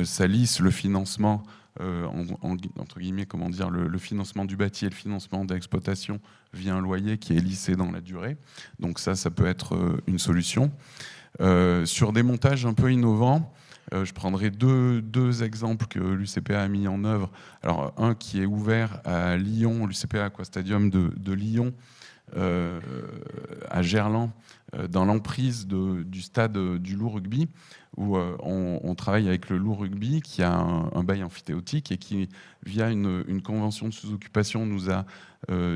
ça lisse le financement, entre guillemets, comment dire, le financement du bâti et le financement de l'exploitation via un loyer qui est lissé dans la durée. Donc ça peut être une solution. Sur des montages un peu innovants, je prendrai deux exemples que l'UCPA a mis en œuvre. Alors un qui est ouvert à Lyon, l'UCPA Aquastadium de Lyon, à Gerland, dans l'emprise du stade du Loup Rugby, où on travaille avec le Loup Rugby, qui a un bail amphithéotique et qui, via une convention de sous-occupation, nous a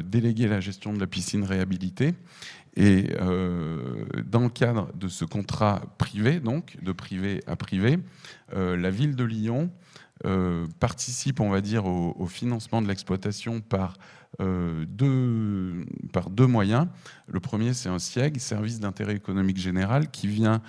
délégué la gestion de la piscine réhabilitée. Et dans le cadre de ce contrat privé, donc de privé à privé, la ville de Lyon participe, on va dire, au financement de l'exploitation par deux moyens. Le premier, c'est un SIEG, service d'intérêt économique général, qui vient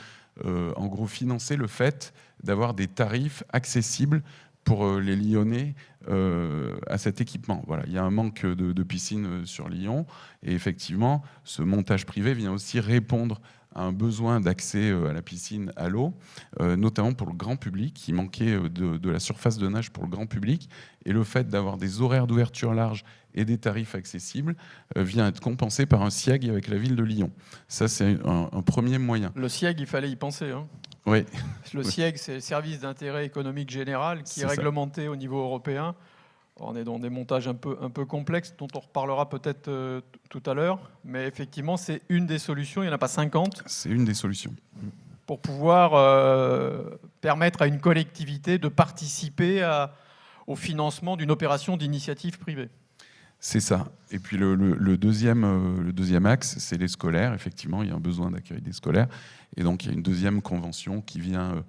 en gros financer le fait d'avoir des tarifs accessibles pour les Lyonnais à cet équipement. Voilà, il y a un manque de piscines sur Lyon et effectivement, ce montage privé vient aussi répondre à un besoin d'accès à la piscine, à l'eau, notamment pour le grand public. Il manquait de la surface de nage pour le grand public et le fait d'avoir des horaires d'ouverture large et des tarifs accessibles vient être compensé par un SIEG avec la ville de Lyon. Ça, c'est un premier moyen. Le SIEG, il fallait y penser. Hein. Oui. Le SIEG, c'est le service d'intérêt économique général qui est réglementé au niveau européen. On est dans des montages un peu complexes dont on reparlera peut-être tout à l'heure. Mais effectivement, c'est une des solutions. Il n'y en a pas 50. C'est une des solutions. Pour pouvoir permettre à une collectivité de participer au financement d'une opération d'initiative privée. C'est ça. Et puis le deuxième axe, c'est les scolaires. Effectivement, il y a un besoin d'accueil des scolaires. Et donc, il y a une deuxième convention qui vient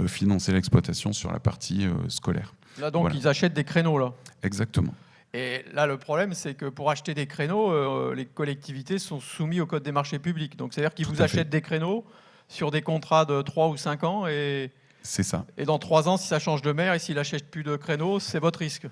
financer l'exploitation sur la partie scolaire. Là, donc, voilà. Ils achètent des créneaux, là. Exactement. Et là, le problème, c'est que pour acheter des créneaux, les collectivités sont soumises au Code des marchés publics. Donc, c'est-à-dire qu'ils vous achètent des créneaux sur des contrats de 3 ou 5 ans. C'est ça. Et dans 3 ans, si ça change de maire et s'il n'achète plus de créneaux, c'est votre risque.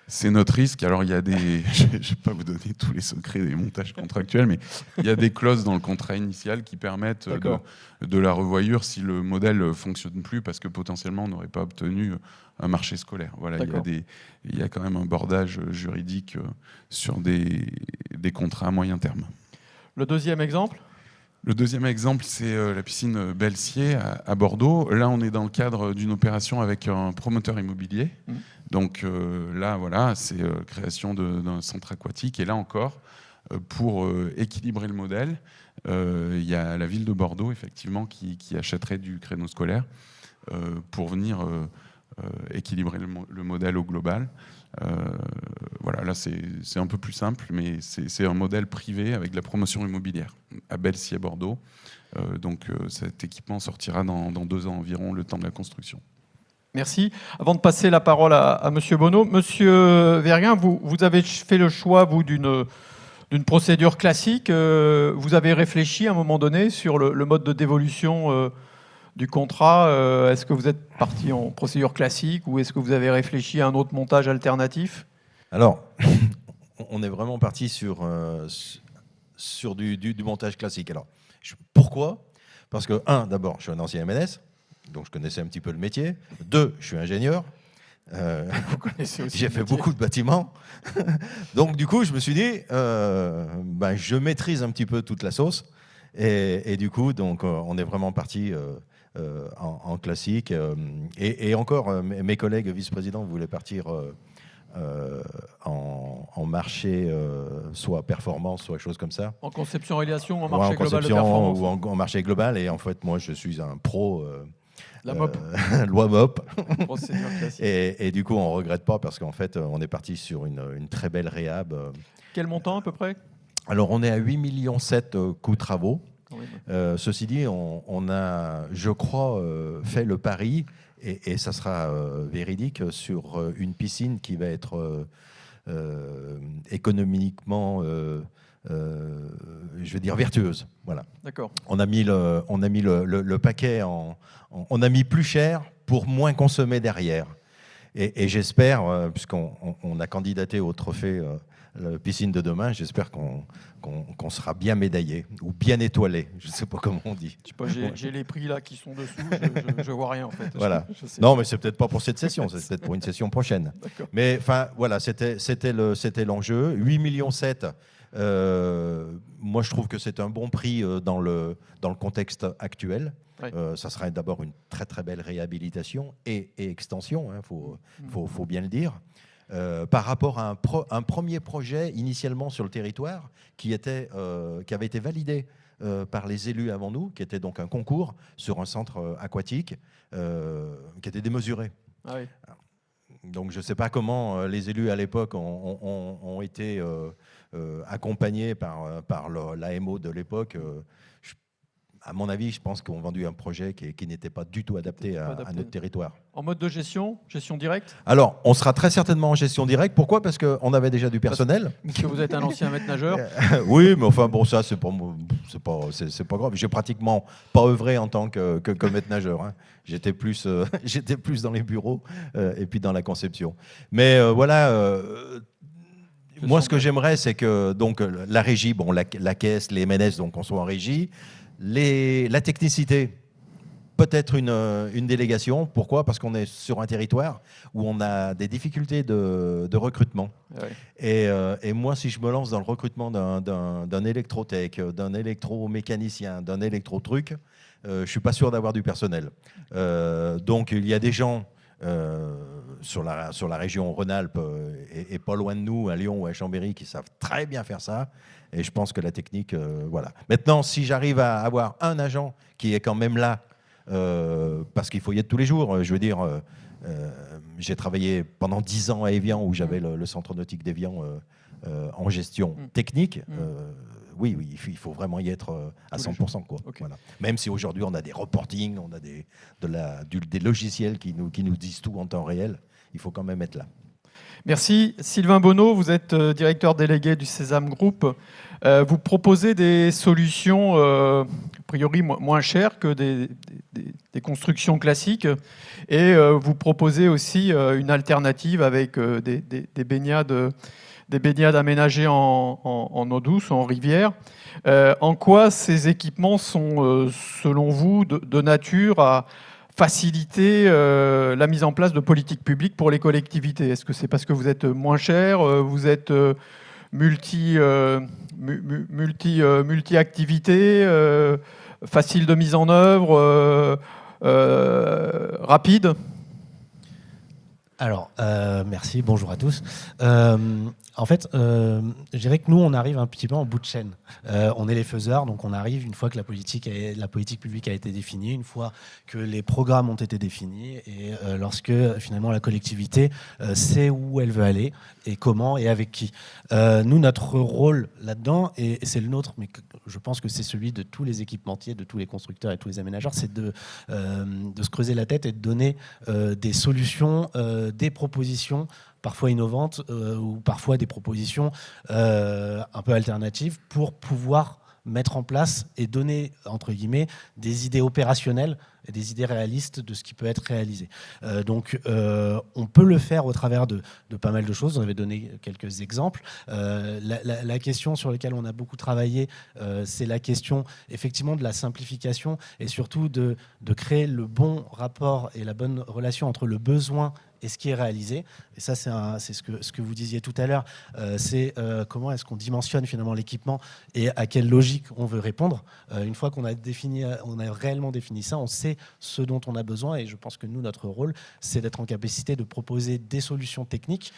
C'est notre risque. Alors, il y a des... Je ne vais pas vous donner tous les secrets des montages contractuels, mais il y a des clauses dans le contrat initial qui permettent de la revoyure si le modèle ne fonctionne plus, parce que potentiellement, on n'aurait pas obtenu un marché scolaire. Voilà, il y a quand même un bordage juridique sur des contrats à moyen terme. Le deuxième exemple ? Le deuxième exemple, c'est la piscine Belsier à Bordeaux. Là, on est dans le cadre d'une opération avec un promoteur immobilier. Donc là, voilà, c'est création d'un centre aquatique. Et là encore, pour équilibrer le modèle, il y a la ville de Bordeaux, effectivement, qui achèterait du créneau scolaire pour venir équilibrer le modèle au global. Voilà, là, c'est un peu plus simple, mais c'est un modèle privé avec de la promotion immobilière à Belsier, Bordeaux. Donc cet équipement sortira dans 2 ans environ, le temps de la construction. Merci. Avant de passer la parole à Monsieur Bonneau, Monsieur Verguin, vous avez fait le choix, vous, d'une procédure classique. Vous avez réfléchi à un moment donné sur le mode de dévolution du contrat. Est-ce que vous êtes parti en procédure classique ou est-ce que vous avez réfléchi à un autre montage alternatif ? Alors, on est vraiment parti sur du montage classique. Alors, pourquoi ? Parce que, d'abord, je suis un ancien MNS. Donc, je connaissais un petit peu le métier. 2, je suis ingénieur. Vous connaissez aussi j'ai fait beaucoup de bâtiments. Donc, du coup, je me suis dit, je maîtrise un petit peu toute la sauce. Et du coup, donc, on est vraiment parti en classique. Et encore, mes collègues vice-présidents voulaient partir en marché, soit performance, soit chose comme ça. En conception-réalisation ou en marché global de performance. Ou en marché global. Et en fait, moi, je suis un pro... La MOP. Loi MOP. Procédure classique. Et du coup, on ne regrette pas parce qu'en fait, on est parti sur une très belle réhab. Quel montant à peu près ? Alors, on est à 8,7 millions coûts travaux. Ceci dit, on a, je crois, fait le pari et ça sera véridique sur une piscine qui va être économiquement, je veux dire, vertueuse. Voilà. D'accord. On a mis le paquet on a mis plus cher pour moins consommer derrière. Et j'espère, puisqu'on a candidaté au trophée la piscine de demain, j'espère qu'on sera bien médaillé ou bien étoilé. Je ne sais pas comment on dit. Je sais pas, j'ai les prix là qui sont dessous, je vois rien en fait. Voilà. Je sais Non, pas. mais c'est peut-être pas pour cette session, c'est peut-être pour une session prochaine. D'accord. Mais enfin, voilà, c'était l'enjeu. 8,7 millions. Moi, je trouve que c'est un bon prix dans le contexte actuel. Ouais. Ça serait d'abord une très très belle réhabilitation et extension, faut bien le dire. Par rapport à un premier projet initialement sur le territoire qui avait été validé par les élus avant nous, qui était donc un concours sur un centre aquatique qui était démesuré. Ah oui. Donc je ne sais pas comment les élus à l'époque ont été accompagnés par l'AMO de l'époque. À mon avis, je pense qu'on a vendu un projet qui n'était pas du tout adapté à notre territoire. En mode de gestion directe? Alors, on sera très certainement en gestion directe. Pourquoi ? Parce qu'on avait déjà du personnel. Parce que vous êtes un ancien maître nageur. Oui, mais enfin, bon, ça, c'est pas grave. J'ai pratiquement pas œuvré en tant que maître nageur. Hein. J'étais plus dans les bureaux et puis dans la conception. Mais voilà... moi, ce que j'aimerais, c'est que donc, la régie, bon, la caisse, les MNS, donc on soit en régie. La technicité, peut-être une délégation. Pourquoi ? Parce qu'on est sur un territoire où on a des difficultés de recrutement. Ouais. Et moi, si je me lance dans le recrutement d'un électrotech, d'un électromécanicien, d'un électro-truc, je ne suis pas sûr d'avoir du personnel. Donc, il y a des gens sur la région Rhône-Alpes et pas loin de nous, à Lyon ou à Chambéry, qui savent très bien faire ça. Et je pense que la technique, voilà. Maintenant, si j'arrive à avoir un agent qui est quand même là, parce qu'il faut y être tous les jours, je veux dire, j'ai travaillé pendant 10 ans à Évian, où j'avais le centre nautique d'Évian en gestion technique. Oui, il faut vraiment y être à 100%. Quoi. Okay. Voilà. Même si aujourd'hui, on a des reportings, on a des logiciels qui nous disent tout en temps réel, il faut quand même être là. Merci. Sylvain Bonneau, vous êtes directeur délégué du Sésame Group. Vous proposez des solutions a priori moins chères que des constructions classiques et vous proposez aussi une alternative avec des baignades aménagées en eau douce, en rivière. En quoi ces équipements sont, selon vous, de nature à faciliter la mise en place de politiques publiques pour les collectivités? Est-ce que c'est parce que vous êtes moins cher, vous êtes multi-activités, facile de mise en œuvre, rapide? Alors, merci, bonjour à tous. En fait, je dirais que nous, on arrive un petit peu en bout de chaîne. On est les faiseurs, donc on arrive une fois que la politique publique a été définie, une fois que les programmes ont été définis, et lorsque finalement la collectivité sait où elle veut aller, et comment, et avec qui. Nous, notre rôle là-dedans, et c'est le nôtre, mais je pense que c'est celui de tous les équipementiers, de tous les constructeurs et tous les aménageurs, c'est de se creuser la tête et de donner des solutions, des propositions parfois innovantes ou parfois des propositions un peu alternatives pour pouvoir mettre en place et donner, entre guillemets, des idées opérationnelles et des idées réalistes de ce qui peut être réalisé. Donc, on peut le faire au travers de pas mal de choses. On avait donné quelques exemples. La question sur laquelle on a beaucoup travaillé, c'est la question, effectivement, de la simplification et surtout de créer le bon rapport et la bonne relation entre le besoin et ce qui est réalisé. Et ça, c'est ce que vous disiez tout à l'heure, c'est comment est-ce qu'on dimensionne finalement l'équipement et à quelle logique on veut répondre. Une fois qu'on a réellement défini ça, on sait ce dont on a besoin, et je pense que nous, notre rôle, c'est d'être en capacité de proposer des solutions techniques,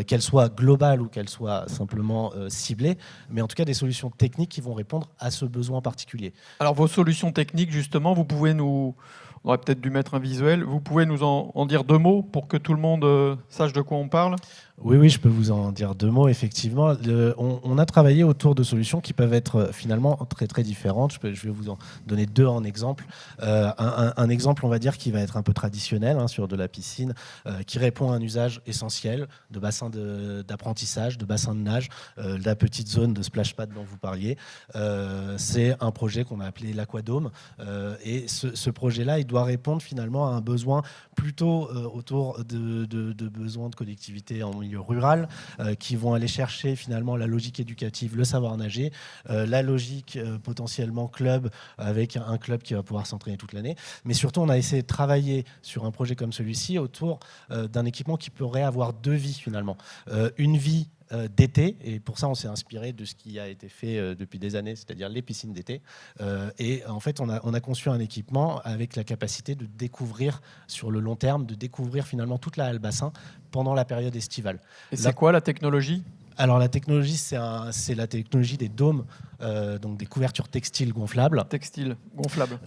qu'elles soient globales ou qu'elles soient simplement ciblées, mais en tout cas des solutions techniques qui vont répondre à ce besoin particulier. Alors vos solutions techniques, justement, vous pouvez nous On aurait peut-être dû mettre un visuel. Vous pouvez nous en dire 2 mots pour que tout le monde sache de quoi on parle? Oui, je peux vous en dire 2 mots, effectivement. On a travaillé autour de solutions qui peuvent être finalement très, très différentes. Je vais vous en donner 2 en exemple. Un exemple, on va dire, qui va être un peu traditionnel sur de la piscine, qui répond à un usage essentiel de bassin d'apprentissage, de bassin de nage, la petite zone de splash pad dont vous parliez. C'est un projet qu'on a appelé l'Aquadome. Et ce projet-là, il doit répondre finalement à un besoin plutôt autour de besoins de collectivités en milieu rural, qui vont aller chercher finalement la logique éducative, le savoir nager, la logique potentiellement club, avec un club qui va pouvoir s'entraîner toute l'année. Mais surtout, on a essayé de travailler sur un projet comme celui-ci autour d'un équipement qui pourrait avoir 2 vies finalement. Une vie d'été, et pour ça on s'est inspiré de ce qui a été fait depuis des années, c'est-à-dire les piscines d'été. Et en fait on a conçu un équipement avec la capacité de découvrir sur le long terme, de découvrir finalement toute la halle bassin pendant la période estivale. Et c'est quoi la technologie ? Alors la technologie, c'est la technologie des dômes, donc des couvertures textiles gonflables. Textile gonflable.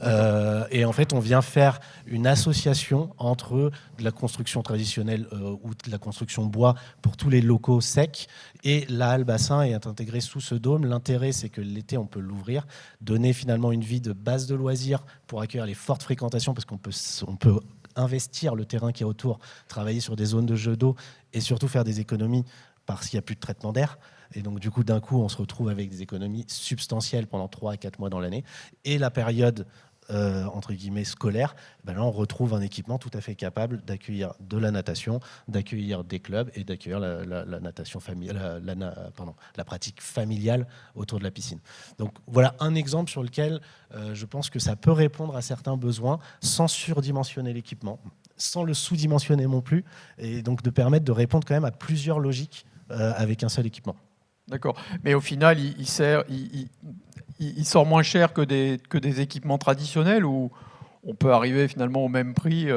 Et en fait, on vient faire une association entre de la construction traditionnelle ou de la construction bois pour tous les locaux secs, et la halle bassin est intégrée sous ce dôme. L'intérêt, c'est que l'été, on peut l'ouvrir, donner finalement une vie de base de loisirs pour accueillir les fortes fréquentations, parce qu'on peut investir le terrain qui est autour, travailler sur des zones de jeux d'eau et surtout faire des économies parce qu'il n'y a plus de traitement d'air. Et donc, du coup, d'un coup, on se retrouve avec des économies substantielles pendant 3 à 4 mois dans l'année. Et la période, entre guillemets, scolaire, là, on retrouve un équipement tout à fait capable d'accueillir de la natation, d'accueillir des clubs et d'accueillir la natation la pratique familiale autour de la piscine. Donc, voilà un exemple sur lequel je pense que ça peut répondre à certains besoins sans surdimensionner l'équipement, sans le sous-dimensionner non plus, et donc de permettre de répondre quand même à plusieurs logiques avec un seul équipement. D'accord. Mais au final, il sort moins cher que des équipements traditionnels, ou on peut arriver finalement au même prix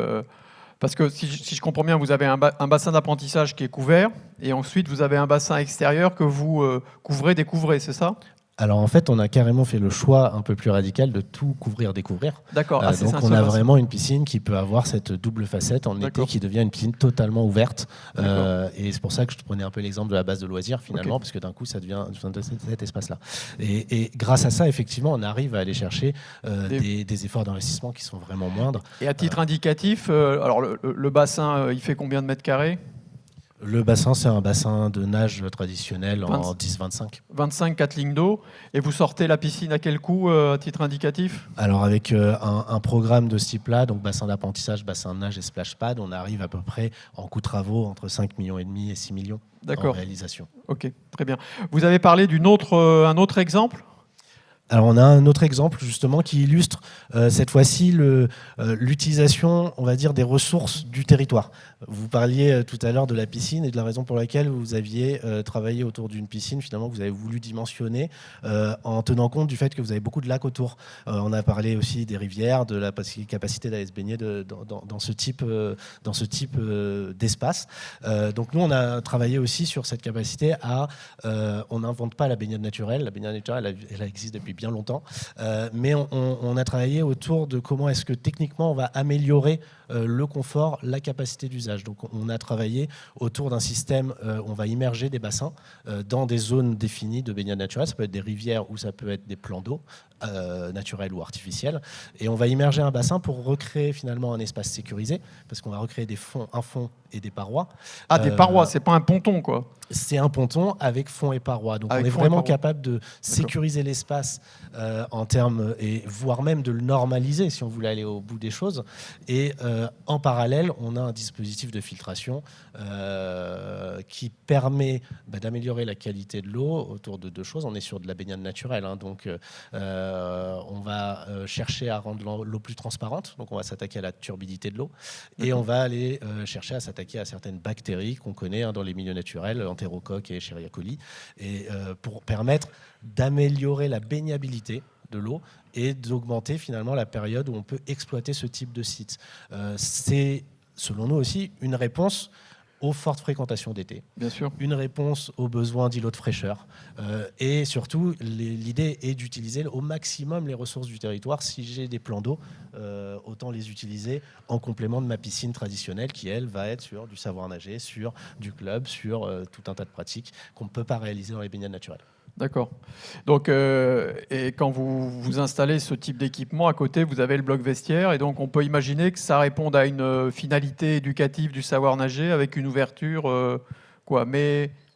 parce que si je comprends bien, vous avez un bassin d'apprentissage qui est couvert, et ensuite vous avez un bassin extérieur que vous découvrez, c'est ça ? Alors en fait, on a carrément fait le choix un peu plus radical de tout couvrir-découvrir. D'accord. Donc on a vraiment une piscine qui peut avoir cette double facette en été, qui devient une piscine totalement ouverte. Et c'est pour ça que je prenais un peu l'exemple de la base de loisirs finalement, parce que d'un coup ça devient cet espace-là. Et grâce à ça, effectivement, on arrive à aller chercher des efforts d'investissement qui sont vraiment moindres. Et à titre indicatif, alors le bassin, il fait combien de mètres carrés ? Le bassin, c'est un bassin de nage traditionnel en 10-25. 25, 4 lignes d'eau. Et vous sortez la piscine à quel coût, à titre indicatif ? Alors avec un programme de ce type-là, donc bassin d'apprentissage, bassin de nage et splash pad, on arrive à peu près en coût de travaux entre 5,5 millions et 6 millions en réalisation. Ok, très bien. Vous avez parlé un autre exemple ? Alors on a un autre exemple justement qui illustre cette fois-ci l'utilisation, on va dire, des ressources du territoire. Vous parliez tout à l'heure de la piscine et de la raison pour laquelle vous aviez travaillé autour d'une piscine, finalement, que vous avez voulu dimensionner en tenant compte du fait que vous avez beaucoup de lacs autour. On a parlé aussi des rivières, de la capacité d'aller se baigner dans ce type d'espace. Donc nous, on a travaillé aussi sur cette capacité on n'invente pas la baignade naturelle. La baignade naturelle, elle existe depuis bien longtemps. Mais on a travaillé autour de comment est-ce que techniquement on va améliorer le confort, la capacité d'usage. Donc on a travaillé autour d'un système, on va immerger des bassins dans des zones définies de baignade naturelle. Ça peut être des rivières ou ça peut être des plans d'eau naturels ou artificiels. Et on va immerger un bassin pour recréer finalement un espace sécurisé, parce qu'on va recréer un fond et des parois. Ah, des parois, c'est pas un ponton, quoi. C'est un ponton avec fond et parois. Donc on est vraiment capable de sécuriser l'espace en termes, et voire même de le normaliser si on voulait aller au bout des choses. Et en parallèle, on a un dispositif de filtration qui permet d'améliorer la qualité de l'eau autour de 2 choses. On est sur de la baignade naturelle, donc on va chercher à rendre l'eau plus transparente. Donc on va s'attaquer à la turbidité de l'eau, et on va aller chercher à s'attaquer à certaines bactéries qu'on connaît dans les milieux naturels, entérocoque et Escherichia coli, et pour permettre d'améliorer la baignabilité de l'eau et d'augmenter finalement la période où on peut exploiter ce type de site. C'est, selon nous aussi, une réponse aux fortes fréquentations d'été. Bien sûr. Une réponse aux besoins d'îlots de fraîcheur. Et surtout, l'idée est d'utiliser au maximum les ressources du territoire. Si j'ai des plans d'eau, autant les utiliser en complément de ma piscine traditionnelle qui, elle, va être sur du savoir nager, sur du club, sur tout un tas de pratiques qu'on ne peut pas réaliser dans les baignades naturelles. D'accord. Donc, et quand vous installez ce type d'équipement, à côté, vous avez le bloc vestiaire. Et donc, on peut imaginer que ça réponde à une finalité éducative du savoir nager avec une ouverture,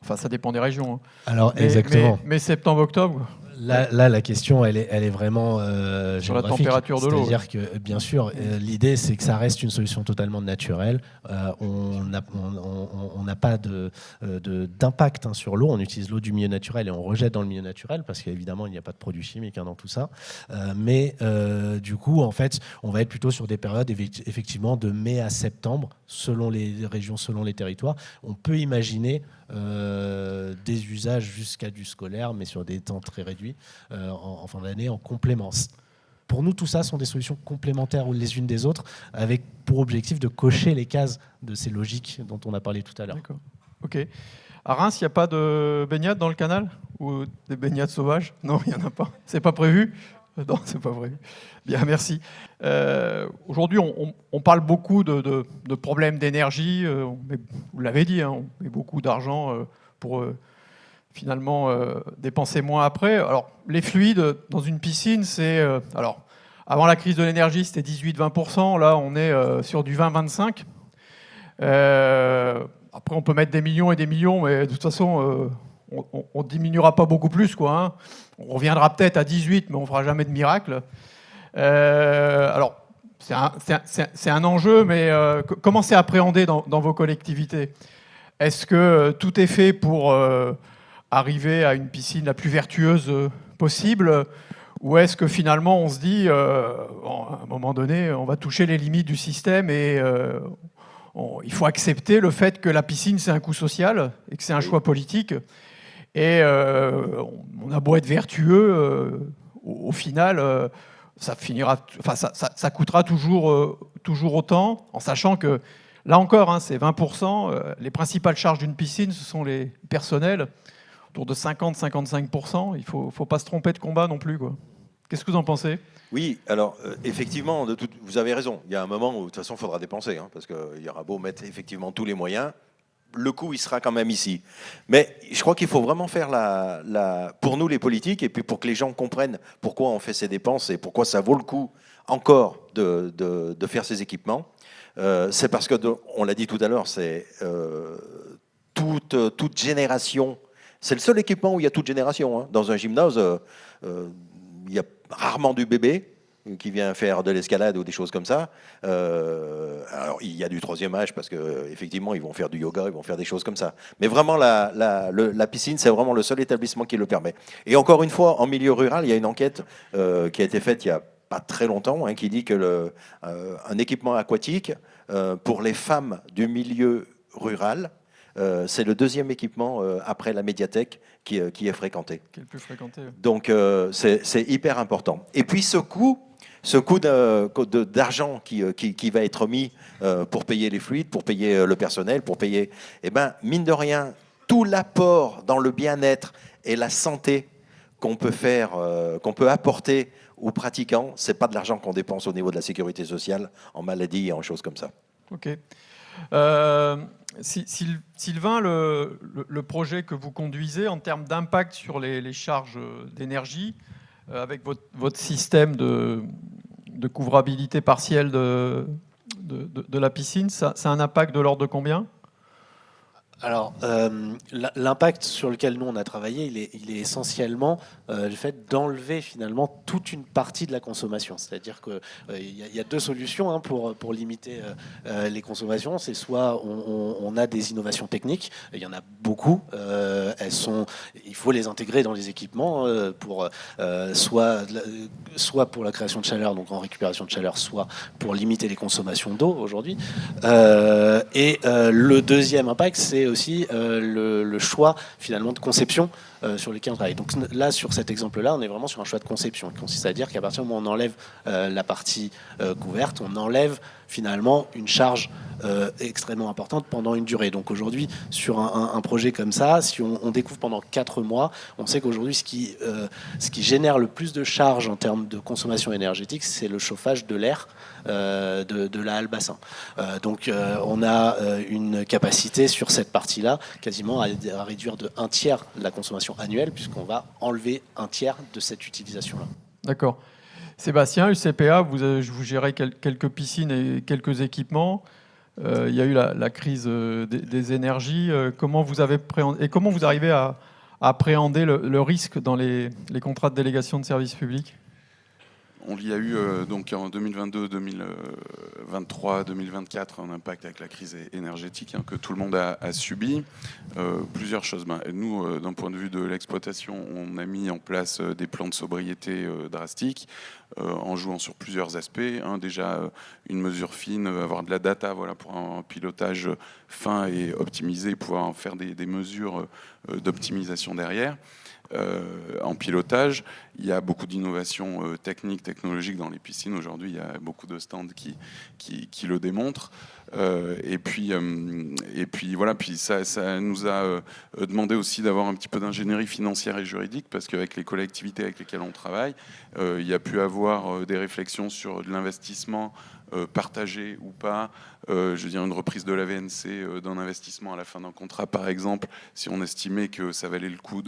enfin, ça dépend des régions. Hein. Alors, exactement. Mais septembre, octobre. Là, la question, elle est vraiment Sur la géographique. température de l'eau. C'est-à-dire que, bien sûr, l'idée, c'est que ça reste une solution totalement naturelle. On n'a pas d'impact sur l'eau. On utilise l'eau du milieu naturel et on rejette dans le milieu naturel parce qu'évidemment, il n'y a pas de produits chimiques dans tout ça. Mais du coup, en fait, on va être plutôt sur des périodes, effectivement, de mai à septembre, selon les régions, selon les territoires. On peut imaginer des usages jusqu'à du scolaire, mais sur des temps très réduits en fin d'année, en complément. Pour nous, tout ça sont des solutions complémentaires les unes des autres, avec pour objectif de cocher les cases de ces logiques dont on a parlé tout à l'heure. D'accord. Ok. À Reims, il n'y a pas de baignade dans le canal? Ou des baignades sauvages? Non, il n'y en a pas. C'est pas prévu? Non, c'est pas prévu. Bien, merci. Aujourd'hui, on parle beaucoup de problèmes d'énergie. Vous l'avez dit, hein, on met beaucoup d'argent pour finalement dépenser moins après. Alors, les fluides dans une piscine, c'est... alors, avant la crise de l'énergie, c'était 18-20%. Là, on est sur du 20-25%. Après, on peut mettre des millions et des millions, mais de toute façon, on ne diminuera pas beaucoup plus, quoi, hein. On reviendra peut-être à 18, mais on ne fera jamais de miracle. Alors, c'est un enjeu, mais comment c'est appréhendé dans vos collectivités? Est-ce que tout est fait pour arriver à une piscine la plus vertueuse possible? Ou est-ce que finalement on se dit, à un moment donné, on va toucher les limites du système et il faut accepter le fait que la piscine, c'est un coût social et que c'est un choix politique. Et on a beau être vertueux, au final, ça coûtera toujours autant, en sachant que, là encore, hein, c'est 20%. Les principales charges d'une piscine, ce sont les personnels, autour de 50-55%. Il ne faut pas se tromper de combat non plus, quoi. Qu'est-ce que vous en pensez? Oui, alors effectivement, vous avez raison. Il y a un moment où de toute façon, il faudra dépenser, hein, parce qu'il y aura beau mettre effectivement tous les moyens, le coût, il sera quand même ici. Mais je crois qu'il faut vraiment faire pour nous les politiques, et puis pour que les gens comprennent pourquoi on fait ces dépenses et pourquoi ça vaut le coup encore de faire ces équipements. C'est parce que, on l'a dit tout à l'heure, c'est toute génération. C'est le seul équipement où il y a toute génération, hein. Dans un gymnase, il y a rarement du bébé qui vient faire de l'escalade ou des choses comme ça. Alors, il y a du troisième âge parce qu'effectivement, ils vont faire du yoga, ils vont faire des choses comme ça. Mais vraiment, la piscine, c'est vraiment le seul établissement qui le permet. Et encore une fois, en milieu rural, il y a une enquête qui a été faite il n'y a pas très longtemps, hein, qui dit que un équipement aquatique, pour les femmes du milieu rural, c'est le deuxième équipement après la médiathèque qui est fréquenté. Qui est le plus fréquenté. Donc, c'est hyper important. Et puis, ce coût d'argent qui va être mis pour payer les fluides, pour payer le personnel, pour payer, mine de rien, tout l'apport dans le bien-être et la santé qu'on peut faire, qu'on peut apporter aux pratiquants, c'est pas de l'argent qu'on dépense au niveau de la sécurité sociale, en maladie et en choses comme ça. Ok. Sylvain, le projet que vous conduisez en termes d'impact sur les charges d'énergie, avec votre système de couvrabilité partielle de la piscine, ça a un impact de l'ordre de combien? Alors, l'impact sur lequel nous on a travaillé, il est essentiellement le fait d'enlever finalement toute une partie de la consommation. C'est-à-dire qu'il y a deux solutions, hein, pour limiter les consommations. C'est soit on a des innovations techniques, il y en a beaucoup. Il faut les intégrer dans les équipements pour soit pour la création de chaleur, donc en récupération de chaleur, soit pour limiter les consommations d'eau aujourd'hui. Le deuxième impact, c'est aussi le choix finalement de conception sur lesquels on travaille. Donc là, sur cet exemple-là, on est vraiment sur un choix de conception qui consiste à dire qu'à partir du moment où on enlève la partie couverte, on enlève finalement une charge extrêmement importante pendant une durée. Donc aujourd'hui, sur un projet comme ça, si on découvre pendant 4 mois, on sait qu'aujourd'hui, ce qui génère le plus de charges en termes de consommation énergétique, c'est le chauffage de l'air de la halle bassin. Donc on a une capacité sur cette partie-là quasiment à réduire de 1/3 la consommation annuelle, puisqu'on va enlever 1/3 de cette utilisation-là. D'accord. Sébastien, UCPA, vous gérez quelques piscines et quelques équipements. Il y a eu la crise des énergies. Comment vous arrivez à appréhender le risque dans les contrats de délégation de services publics ? On y a eu donc en 2022, 2023, 2024 un impact avec la crise énergétique que tout le monde a subi. Plusieurs choses. Nous, d'un point de vue de l'exploitation, on a mis en place des plans de sobriété drastiques en jouant sur plusieurs aspects. Déjà, une mesure fine, avoir de la data pour un pilotage fin et optimisé, pouvoir en faire des mesures d'optimisation derrière. En pilotage, il y a beaucoup d'innovations techniques, technologiques dans les piscines. Aujourd'hui, il y a beaucoup de stands qui le démontrent. Et puis voilà. Puis ça nous a demandé aussi d'avoir un petit peu d'ingénierie financière et juridique, parce qu'avec les collectivités avec lesquelles on travaille, il y a pu avoir des réflexions sur de l'investissement partagé ou pas. Je veux dire, une reprise de la VNC d'un investissement à la fin d'un contrat, par exemple, si on estimait que ça valait le coup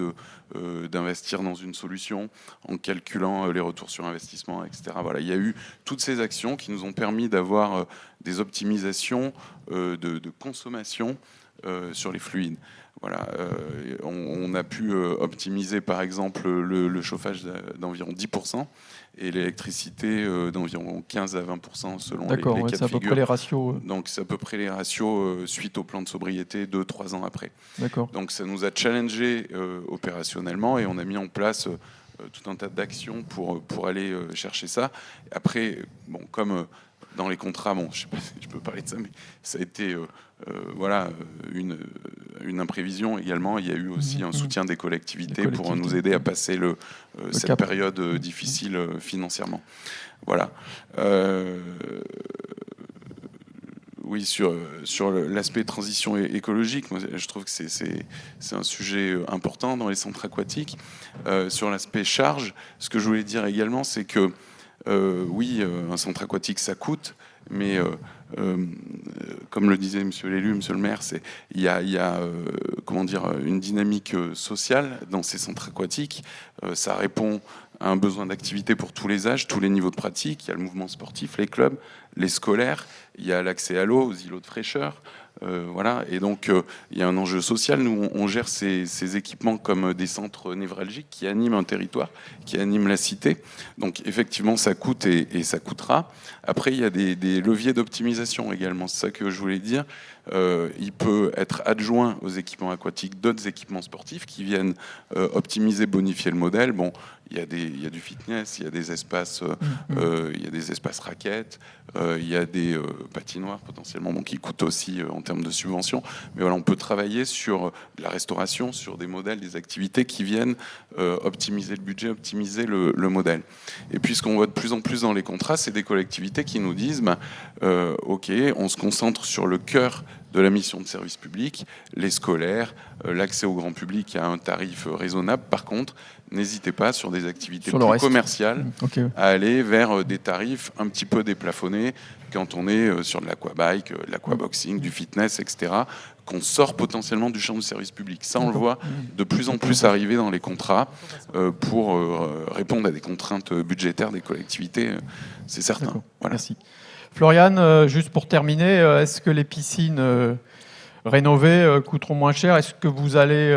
d'investir dans une solution en calculant les retours sur investissement, etc. Voilà, il y a eu toutes ces actions qui nous ont permis d'avoir des optimisations de consommation sur les fluides. Voilà, on a pu optimiser par exemple le chauffage d'environ 10% et l'électricité d'environ 15 à 20% selon les cas de figure. D'accord, c'est à peu près les ratios. Donc c'est à peu près les ratios suite au plan de sobriété 2-3 ans après. D'accord. Donc ça nous a challengé opérationnellement et on a mis en place tout un tas d'actions pour aller chercher ça. Après, comme dans les contrats, je sais pas si je peux parler de ça, mais ça a été une imprévision également. Il y a eu aussi un soutien des collectivités pour nous aider à passer cette période difficile financièrement. Voilà. Oui, sur l'aspect transition écologique, moi, je trouve que c'est un sujet important dans les centres aquatiques. Sur l'aspect charge, ce que je voulais dire également, c'est que oui, un centre aquatique, ça coûte, mais comme le disait monsieur l'élu, monsieur le maire, il y a une dynamique sociale dans ces centres aquatiques. Ça répond à un besoin d'activité pour tous les âges, tous les niveaux de pratique. Il y a le mouvement sportif, les clubs, les scolaires, il y a l'accès à l'eau, aux îlots de fraîcheur. Voilà. Et donc, il y a un enjeu social. Nous, on gère ces équipements comme des centres névralgiques qui animent un territoire, qui animent la cité. Donc, effectivement, ça coûte et ça coûtera. Après, il y a des leviers d'optimisation également. C'est ça que je voulais dire. Il peut être adjoint aux équipements aquatiques d'autres équipements sportifs qui viennent optimiser, bonifier le modèle. Bon, il y a du fitness, il y a des espaces, il y a des espaces raquettes, il y a des patinoires potentiellement, qui coûtent aussi en termes de subventions. Mais voilà, on peut travailler sur la restauration, sur des modèles, des activités qui viennent optimiser le budget, optimiser le modèle. Et puis, ce qu'on voit de plus en plus dans les contrats, c'est des collectivités qui nous disent OK, on se concentre sur le cœur de la mission de service public, les scolaires, l'accès au grand public à un tarif raisonnable. Par contre, n'hésitez pas sur des activités plus commerciales à aller vers des tarifs un petit peu déplafonnés quand on est sur de l'aquabike, de l'aquaboxing, du fitness, etc., qu'on sort potentiellement du champ du service public. Ça, on le voit de plus en plus arriver dans les contrats pour répondre à des contraintes budgétaires des collectivités, c'est certain. Voilà. Merci. Floriane, juste pour terminer, est-ce que les piscines rénovées coûteront moins cher ? Est-ce que vous allez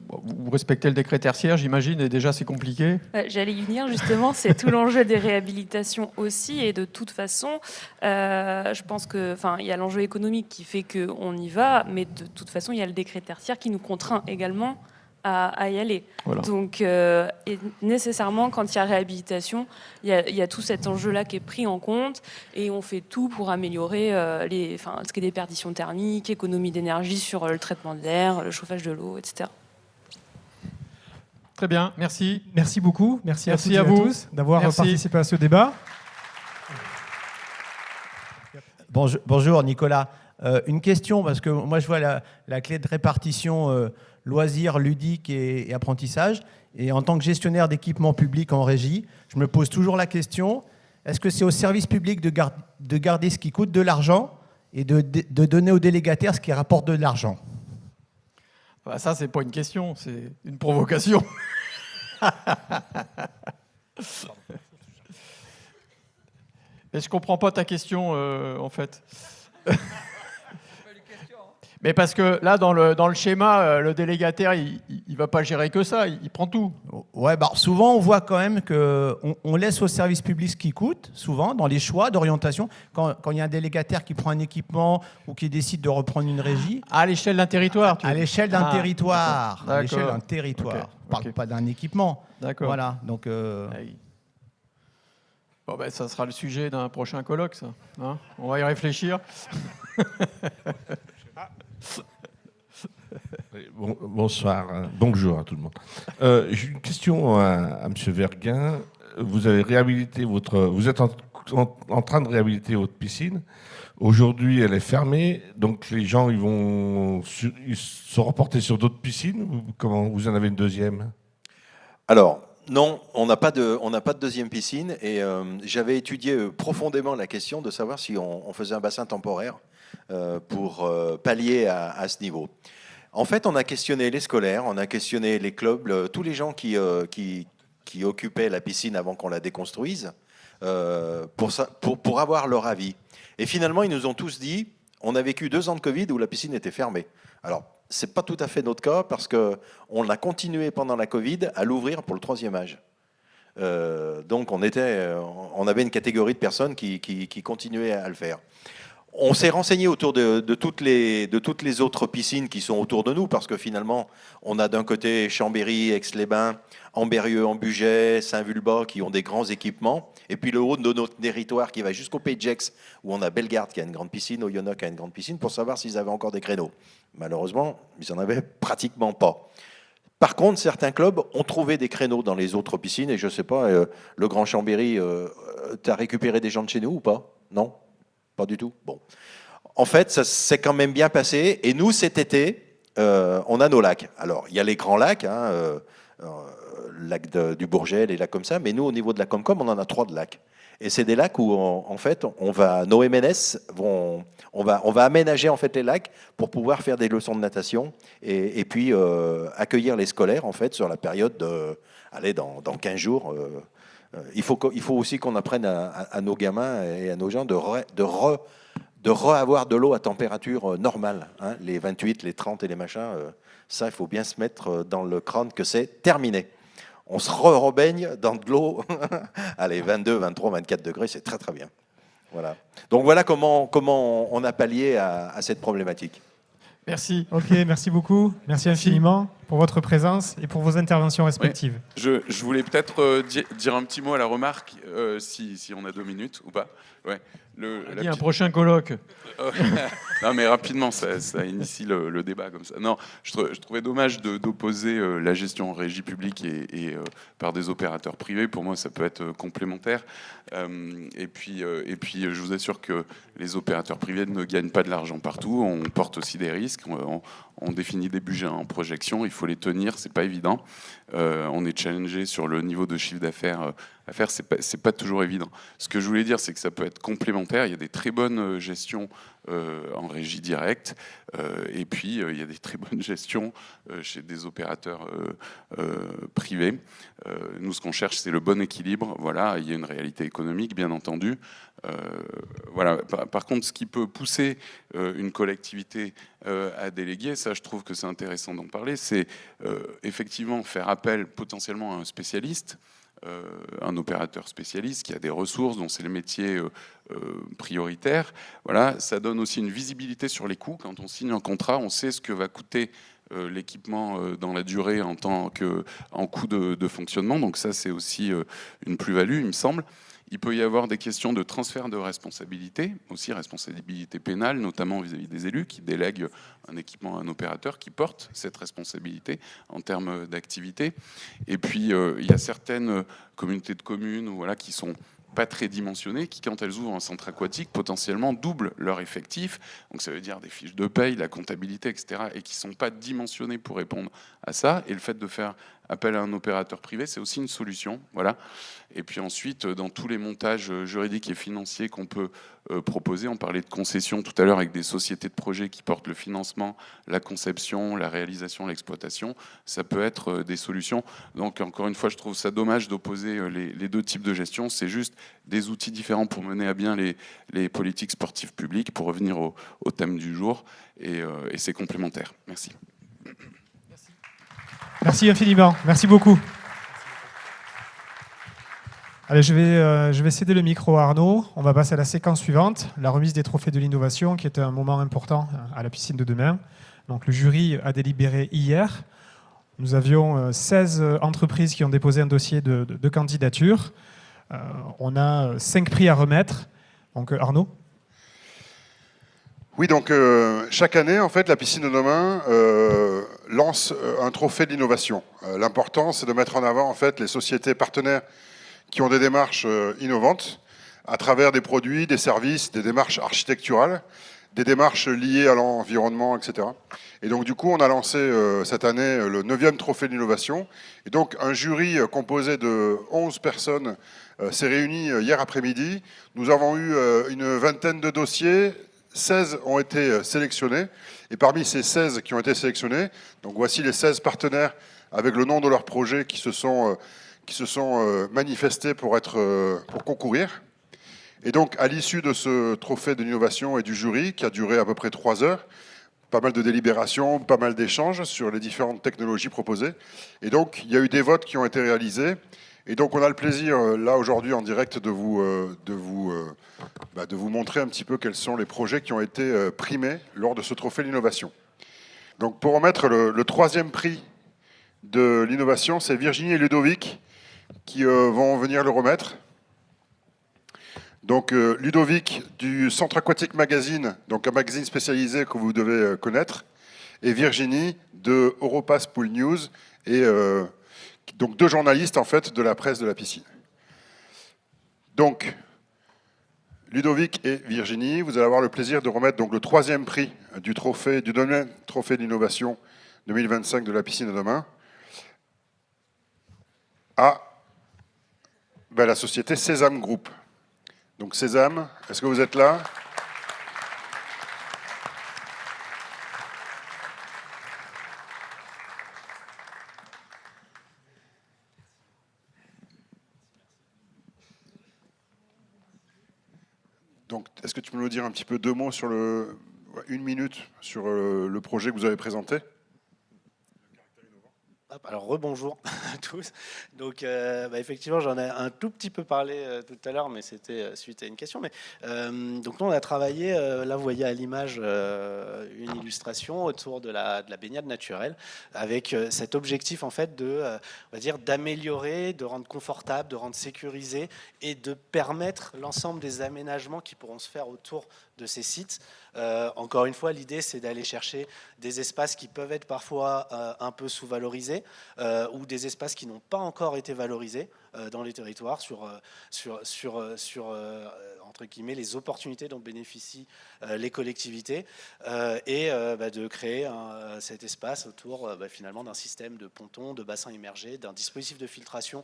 vous respecter le décret tertiaire, j'imagine, et déjà c'est compliqué ? J'allais y venir justement, c'est tout l'enjeu des réhabilitations aussi, et de toute façon, je pense que, il y a l'enjeu économique qui fait qu'on y va, mais de toute façon, il y a le décret tertiaire qui nous contraint également à y aller. Voilà. Donc, et nécessairement, quand il y a réhabilitation, il y a tout cet enjeu-là qui est pris en compte, et on fait tout pour améliorer ce qui est des perditions thermiques, économie d'énergie sur le traitement de l'air, le chauffage de l'eau, etc. Très bien, merci. Merci beaucoup. Merci à toutes et à tous d'avoir participé à ce débat. Bonjour Nicolas. Une question, parce que moi je vois la clé de répartition loisirs, ludiques et apprentissage. Et en tant que gestionnaire d'équipements publics en régie, je me pose toujours la question, est-ce que c'est au service public de garder ce qui coûte de l'argent et de donner aux délégataires ce qui rapporte de l'argent? Bah, ça, c'est pas une question, c'est une provocation. Mais je comprends pas ta question, en fait. Mais parce que là, dans le schéma, le délégataire, il va pas gérer que ça, il prend tout. Ouais, bah, souvent, on voit quand même qu'on laisse au service public ce qui coûte, souvent, dans les choix d'orientation. Quand il y a un délégataire qui prend un équipement ou qui décide de reprendre une régie. À l'échelle d'un territoire, À l'échelle d'un territoire. D'accord. À l'échelle d'un territoire. Okay. On ne parle pas d'un équipement. D'accord. Voilà, donc... Bon, ben, ça sera le sujet d'un prochain colloque, ça. Hein, on va y réfléchir. Bonsoir, bonjour à tout le monde. J'ai une question à M. Verguin. Vous avez réhabilité vous êtes en train de réhabiliter votre piscine. Aujourd'hui, elle est fermée, donc les gens ils sont reportés sur d'autres piscines. Ou comment vous en avez une deuxième? Alors, non, on n'a pas de deuxième piscine. Et j'avais étudié profondément la question de savoir si on faisait un bassin temporaire pour pallier à ce niveau. En fait, on a questionné les scolaires, on a questionné les clubs, tous les gens qui occupaient la piscine avant qu'on la déconstruise, pour avoir leur avis. Et finalement, ils nous ont tous dit, on a vécu 2 ans de Covid où la piscine était fermée. Alors, ce n'est pas tout à fait notre cas, parce qu'on a continué pendant la Covid à l'ouvrir pour le 3e âge. Donc, on avait une catégorie de personnes qui continuaient à le faire. On s'est renseigné autour de toutes les autres piscines qui sont autour de nous, parce que finalement, on a d'un côté Chambéry, Aix-les-Bains, Ambérieu, Ambugey, Saint-Vulbas, qui ont des grands équipements, et puis le haut de notre territoire qui va jusqu'au Pays de Gex, où on a Bellegarde qui a une grande piscine, Oyonnax qui a une grande piscine, pour savoir s'ils avaient encore des créneaux. Malheureusement, ils n'en avaient pratiquement pas. Par contre, certains clubs ont trouvé des créneaux dans les autres piscines, et je ne sais pas, le Grand Chambéry, tu as récupéré des gens de chez nous ou pas? Non? Pas du tout. Bon. En fait, ça s'est quand même bien passé. Et nous, cet été, on a nos lacs. Alors, il y a les grands lacs, lac du Bourget, les lacs comme ça. Mais nous, au niveau de la Comcom, on en a 3 de lacs. Et c'est des lacs où, en fait, nos MNS on va aménager en fait les lacs pour pouvoir faire des leçons de natation et puis accueillir les scolaires en fait sur la période dans 15 jours. Il faut aussi qu'on apprenne à nos gamins et à nos gens de avoir de l'eau à température normale. Hein, les 28, les 30 et les machins, ça, il faut bien se mettre dans le crâne que c'est terminé. On se rebaigne dans de l'eau, allez, 22, 23, 24 degrés, c'est très très bien. Voilà. Donc voilà comment on a pallié à cette problématique. Merci. Ok, merci beaucoup. Merci infiniment pour votre présence et pour vos interventions respectives. Ouais. Je voulais peut-être dire un petit mot à la remarque, si on a 2 minutes ou pas. Ouais. Un prochain colloque. Non, mais rapidement, ça initie le débat comme ça. Non, je trouvais dommage d'opposer la gestion en régie publique et par des opérateurs privés. Pour moi, ça peut être complémentaire. Et puis, je vous assure que les opérateurs privés ne gagnent pas de l'argent partout. On porte aussi des risques. On définit des budgets en projection. Il faut les tenir. C'est pas évident. On est challengé sur le niveau de chiffre d'affaires à faire. C'est pas toujours évident. Ce que je voulais dire, c'est que ça peut être complémentaire. Il y a des très bonnes gestions en régie directe, et puis il y a des très bonnes gestions chez des opérateurs privés. Nous, ce qu'on cherche, c'est le bon équilibre. Voilà, il y a une réalité économique, bien entendu. Voilà. Par contre, ce qui peut pousser une collectivité à déléguer, ça, je trouve que c'est intéressant d'en parler, c'est effectivement faire appel potentiellement à un spécialiste, un opérateur spécialiste qui a des ressources, dont c'est le métier prioritaire. Voilà, ça donne aussi une visibilité sur les coûts. Quand on signe un contrat, on sait ce que va coûter l'équipement dans la durée en coût de fonctionnement. Donc ça, c'est aussi une plus-value, il me semble. Il peut y avoir des questions de transfert de responsabilité, aussi responsabilité pénale, notamment vis-à-vis des élus qui délèguent un équipement à un opérateur qui porte cette responsabilité en termes d'activité. Et puis, il y a certaines communautés de communes qui sont pas très dimensionnées, qui, quand elles ouvrent un centre aquatique, potentiellement doublent leur effectif. Donc ça veut dire des fiches de paye, la comptabilité, etc., et qui ne sont pas dimensionnées pour répondre à ça. Et le fait de faire appel à un opérateur privé, c'est aussi une solution. Voilà. Et puis ensuite, dans tous les montages juridiques et financiers qu'on peut proposer, on parlait de concessions tout à l'heure avec des sociétés de projets qui portent le financement, la conception, la réalisation, l'exploitation, ça peut être des solutions. Donc encore une fois, je trouve ça dommage d'opposer les deux types de gestion. C'est juste des outils différents pour mener à bien les politiques sportives publiques, pour revenir au thème du jour, et c'est complémentaire. Merci. Merci infiniment, merci beaucoup. Allez, je vais céder le micro à Arnaud. On va passer à la séquence suivante, la remise des trophées de l'innovation, qui est un moment important à la piscine de demain. Donc, le jury a délibéré hier. Nous avions 16 entreprises qui ont déposé un dossier de candidature. On a 5 prix à remettre. Donc, Arnaud ? Oui, donc chaque année, en fait, la piscine de demain lance un trophée de l'innovation. L'important, c'est de mettre en avant, en fait, les sociétés partenaires qui ont des démarches innovantes à travers des produits, des services, des démarches architecturales, des démarches liées à l'environnement, etc. Et donc, du coup, on a lancé cette année le 9e trophée de l'innovation. Et donc, un jury composé de 11 personnes s'est réuni hier après-midi. Nous avons eu une vingtaine de dossiers. 16 ont été sélectionnés, et parmi ces 16 qui ont été sélectionnés, donc voici les 16 partenaires avec le nom de leur projet qui se sont manifestés pour concourir. Et donc, à l'issue de ce trophée de l'innovation et du jury, qui a duré à peu près 3 heures, pas mal de délibérations, pas mal d'échanges sur les différentes technologies proposées, et donc il y a eu des votes qui ont été réalisés. Et donc, on a le plaisir, là, aujourd'hui, en direct, de vous montrer un petit peu quels sont les projets qui ont été primés lors de ce trophée de l'innovation. Donc, pour remettre le 3e prix de l'innovation, c'est Virginie et Ludovic qui vont venir le remettre. Donc, Ludovic du Centre Aquatique Magazine, donc un magazine spécialisé que vous devez connaître, et Virginie de Europass Pool News, et donc 2 journalistes en fait de la presse de la piscine. Donc, Ludovic et Virginie, vous allez avoir le plaisir de remettre donc le 3e prix du domaine trophée d'innovation 2025 de la piscine de demain à la société Sésame Group. Donc Sésame, est-ce que vous êtes là ? Donc, est-ce que tu peux nous dire un petit peu 2 mots sur 1 minute sur le projet que vous avez présenté ? Alors rebonjour à tous. Donc effectivement, j'en ai un tout petit peu parlé tout à l'heure, mais c'était suite à une question. Mais donc nous, on a travaillé. Là, vous voyez à l'image une illustration autour de la baignade naturelle, avec cet objectif en fait on va dire, d'améliorer, de rendre confortable, de rendre sécurisé et de permettre l'ensemble des aménagements qui pourront se faire autour de ces sites. Encore une fois, l'idée, c'est d'aller chercher des espaces qui peuvent être parfois un peu sous-valorisés ou des espaces qui n'ont pas encore été valorisés dans les territoires sur entre guillemets, les opportunités dont bénéficient les collectivités et de créer cet espace autour finalement d'un système de pontons, de bassins immergés, d'un dispositif de filtration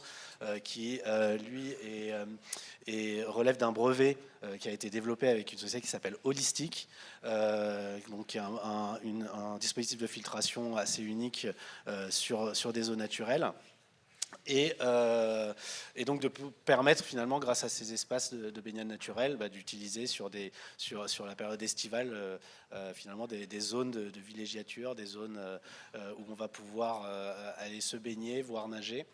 qui, lui, relève d'un brevet qui a été développé avec une société qui s'appelle Holistic, donc un dispositif de filtration assez unique sur des eaux naturelles. Et donc de permettre finalement, grâce à ces espaces de baignade naturelle, d'utiliser sur la période estivale finalement des zones de villégiature, des zones où on va pouvoir aller se baigner, voire nager.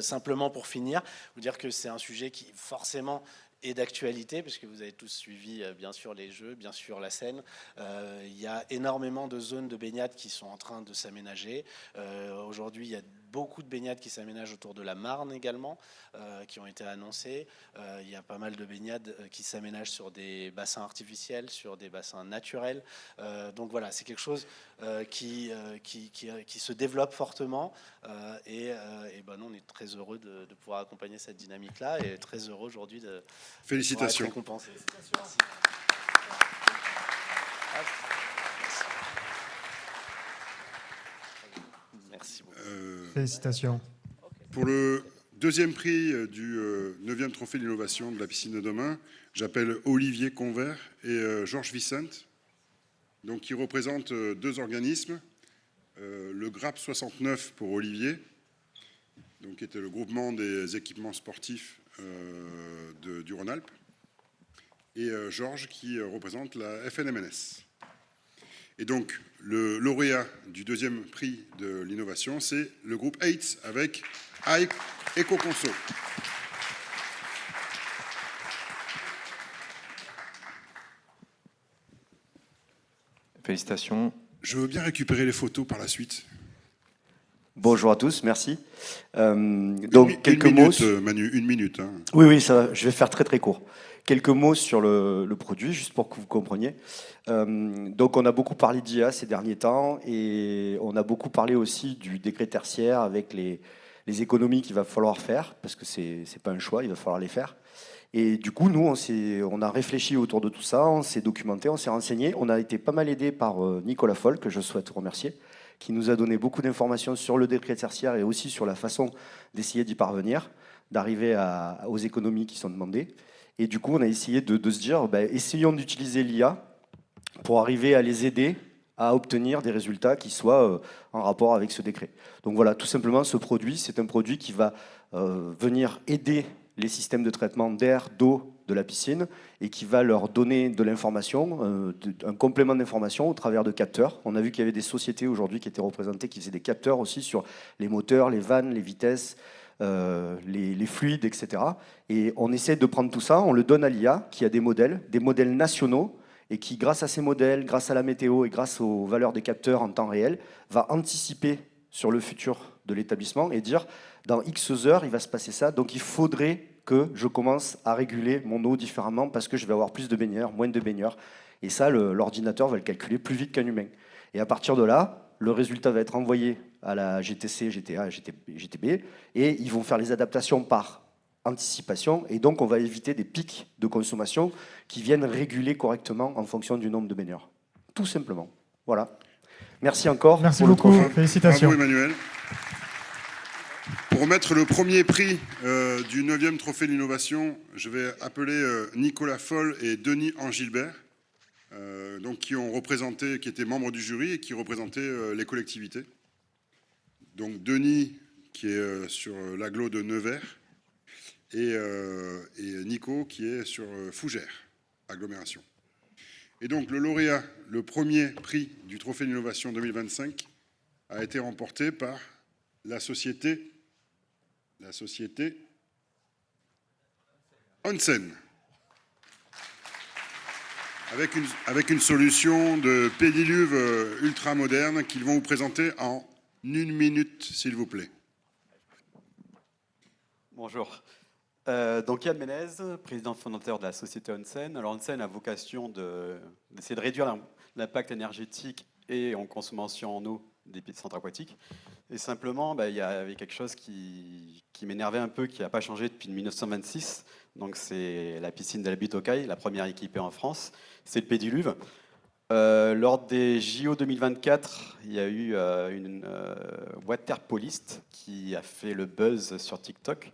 Simplement pour finir, vous dire que c'est un sujet qui forcément et d'actualité, puisque vous avez tous suivi bien sûr les Jeux, bien sûr la Seine. Il y a énormément de zones de baignade qui sont en train de s'aménager. Aujourd'hui, il y a beaucoup de baignades qui s'aménagent autour de la Marne également, qui ont été annoncées. Il y a pas mal de baignades qui s'aménagent sur des bassins artificiels, sur des bassins naturels. Donc voilà, c'est quelque chose qui se développe fortement. Et nous, on est très heureux de pouvoir accompagner cette dynamique-là et très heureux aujourd'hui de Félicitations. être récompensé. Merci. Merci beaucoup. Félicitations. Pour le deuxième prix du 9e Trophée de l'innovation de la piscine de demain, j'appelle Olivier Convert et Georges Vicente, donc, qui représentent deux organismes. Le GRAP 69 pour Olivier, donc, qui était le groupement des équipements sportifs du Rhône-Alpes, et Georges qui représente la FNMNS. Et donc, le lauréat du deuxième prix de l'innovation, c'est le groupe AIDS avec EcoConso. Félicitations. Je veux bien récupérer les photos par la suite. Bonjour à tous, merci. Donc, quelques mots. Manu, une minute. Hein. Oui, ça va, je vais faire très très court. Quelques mots sur le produit, juste pour que vous compreniez. Donc, on a beaucoup parlé d'IA ces derniers temps et on a beaucoup parlé aussi du décret tertiaire avec les économies qu'il va falloir faire, parce que c'est pas un choix, il va falloir les faire. Et du coup, nous, on a réfléchi autour de tout ça, on s'est documenté, on s'est renseigné. On a été pas mal aidé par Nicolas Foll, que je souhaite remercier, qui nous a donné beaucoup d'informations sur le décret tertiaire et aussi sur la façon d'essayer d'y parvenir, d'arriver aux économies qui sont demandées. Et du coup, on a essayé de se dire, essayons d'utiliser l'IA pour arriver à les aider à obtenir des résultats qui soient en rapport avec ce décret. Donc voilà, tout simplement, ce produit, c'est un produit qui va venir aider les systèmes de traitement d'air, d'eau de la piscine et qui va leur donner de l'information, un complément d'information au travers de capteurs. On a vu qu'il y avait des sociétés aujourd'hui qui étaient représentées, qui faisaient des capteurs aussi sur les moteurs, les vannes, les vitesses, les fluides, etc. Et on essaie de prendre tout ça, on le donne à l'IA qui a des modèles nationaux et qui, grâce à ces modèles, grâce à la météo et grâce aux valeurs des capteurs en temps réel, va anticiper sur le futur de l'établissement et dire dans X heures, il va se passer ça, donc il faudrait que je commence à réguler mon eau différemment parce que je vais avoir plus de baigneurs, moins de baigneurs. Et ça, l'ordinateur va le calculer plus vite qu'un humain. Et à partir de là, le résultat va être envoyé à la GTC, GTA, GTB, et ils vont faire les adaptations par anticipation, et donc on va éviter des pics de consommation qui viennent réguler correctement en fonction du nombre de baigneurs. Tout simplement. Voilà. Merci encore. Merci beaucoup. Félicitations. Bravo Emmanuel. Pour remettre le premier prix du 9e Trophée de l'innovation, je vais appeler Nicolas Foll et Denis Angilbert, donc qui étaient membres du jury et qui représentaient les collectivités. Donc Denis, qui est sur l'agglo de Nevers, et Nico, qui est sur Fougères, agglomération. Et donc le lauréat, le premier prix du Trophée de l'innovation 2025, a été remporté par la société Onsen, avec une solution de pédiluve ultra moderne qu'ils vont vous présenter en 1 minute, s'il vous plaît. Bonjour. Donc Yann Ménez, président fondateur de la société Onsen. Alors Onsen a vocation d'essayer de réduire l'impact énergétique et en consommation en eau des centres aquatiques. Et simplement, il y avait quelque chose qui m'énervait un peu, qui n'a pas changé depuis 1926. Donc c'est la piscine de la Butte aux Cailles, la première équipée en France. C'est le pédiluve. Lors des JO 2024, il y a eu une waterpoliste qui a fait le buzz sur TikTok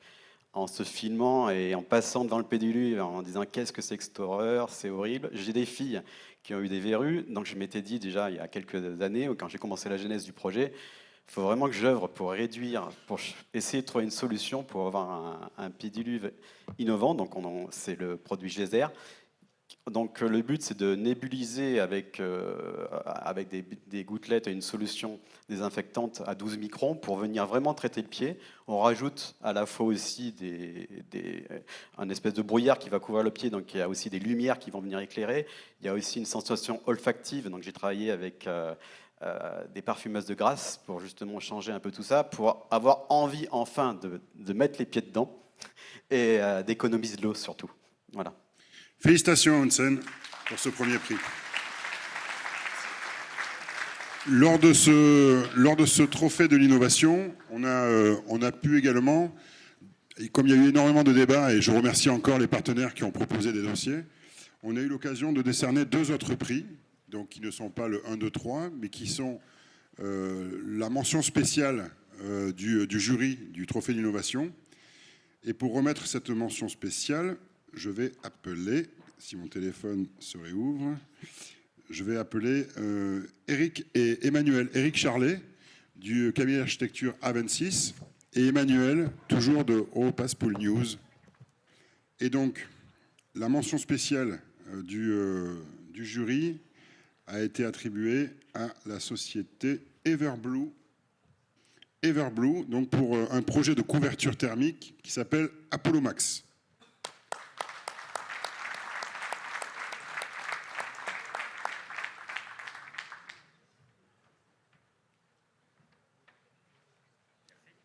en se filmant et en passant devant le pédiluve en disant « Qu'est-ce que c'est que cette horreur, c'est horrible ». J'ai des filles qui ont eu des verrues, donc je m'étais dit déjà il y a quelques années, quand j'ai commencé la genèse du projet, il faut vraiment que j'œuvre pour réduire, pour essayer de trouver une solution pour avoir un pédiluve innovant. Donc c'est le produit Geyser. Donc le but, c'est de nébuliser avec des gouttelettes et une solution désinfectante à 12 microns pour venir vraiment traiter le pied. On rajoute à la fois aussi un espèce de brouillard qui va couvrir le pied, donc il y a aussi des lumières qui vont venir éclairer. Il y a aussi une sensation olfactive, donc j'ai travaillé avec des parfumeuses de grâce pour justement changer un peu tout ça, pour avoir envie enfin de mettre les pieds dedans et d'économiser de l'eau surtout. Voilà. Félicitations Onsen pour ce premier prix. Lors de ce trophée de l'innovation, on a pu également, et comme il y a eu énormément de débats, et je remercie encore les partenaires qui ont proposé des dossiers, on a eu l'occasion de décerner 2 autres prix, donc qui ne sont pas le 1, 2, 3, mais qui sont la mention spéciale du jury du trophée d'innovation. Et pour remettre cette mention spéciale, je vais appeler, si mon téléphone se réouvre, je vais appeler Eric et Emmanuel. Eric Charlet, du cabinet d'architecture A26, et Emmanuel, toujours de Europass-Pool News. Et donc, la mention spéciale du jury a été attribuée à la société Everblue, donc pour un projet de couverture thermique qui s'appelle Apollo Max.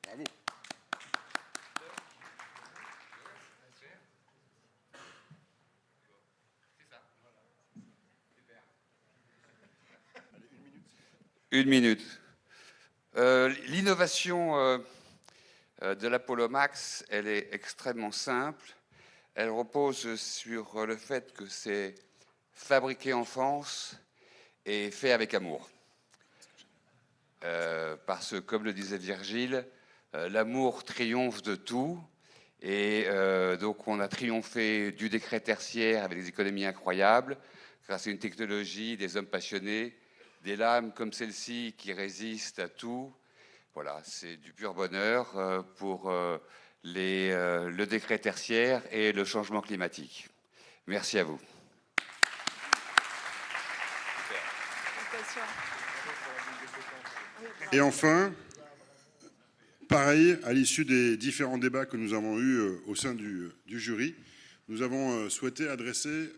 Bravo. Une minute. L'innovation de l'Apollo Max, elle est extrêmement simple. Elle repose sur le fait que c'est fabriqué en France et fait avec amour. Parce que, comme le disait Virgile, l'amour triomphe de tout. Et donc, on a triomphé du décret tertiaire avec des économies incroyables, grâce à une technologie, des hommes passionnés, des lames comme celle-ci qui résistent à tout. Voilà, c'est du pur bonheur pour le décret tertiaire et le changement climatique. Merci à vous. Et enfin, pareil, à l'issue des différents débats que nous avons eus au sein du jury, nous avons souhaité adresser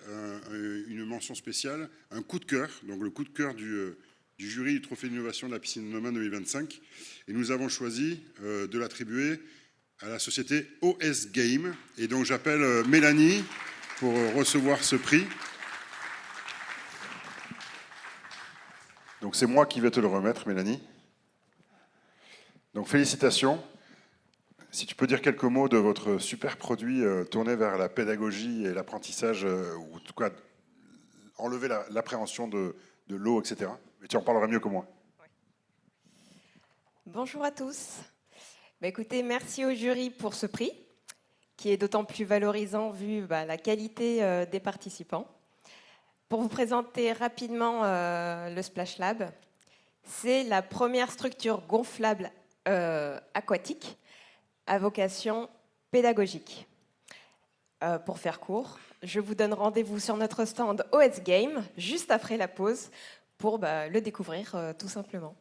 une mention spéciale, un coup de cœur, donc le coup de cœur du jury du Trophée d'innovation de la piscine Nomain 2025. Et nous avons choisi de l'attribuer à la société OS Game. Et donc j'appelle Mélanie pour recevoir ce prix. Donc c'est moi qui vais te le remettre, Mélanie. Donc félicitations. Si tu peux dire quelques mots de votre super produit tourné vers la pédagogie et l'apprentissage, ou en tout cas enlever l'appréhension de l'eau, etc. Mais tu en parleras mieux que moi. Bonjour à tous. Écoutez, merci au jury pour ce prix, qui est d'autant plus valorisant vu la qualité des participants. Pour vous présenter rapidement le Splash Lab, c'est la première structure gonflable aquatique à vocation pédagogique. Pour faire court, je vous donne rendez-vous sur notre stand OS Game, juste après la pause, pour le découvrir tout simplement.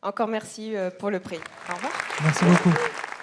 Encore merci pour le prix. Au revoir. Merci beaucoup.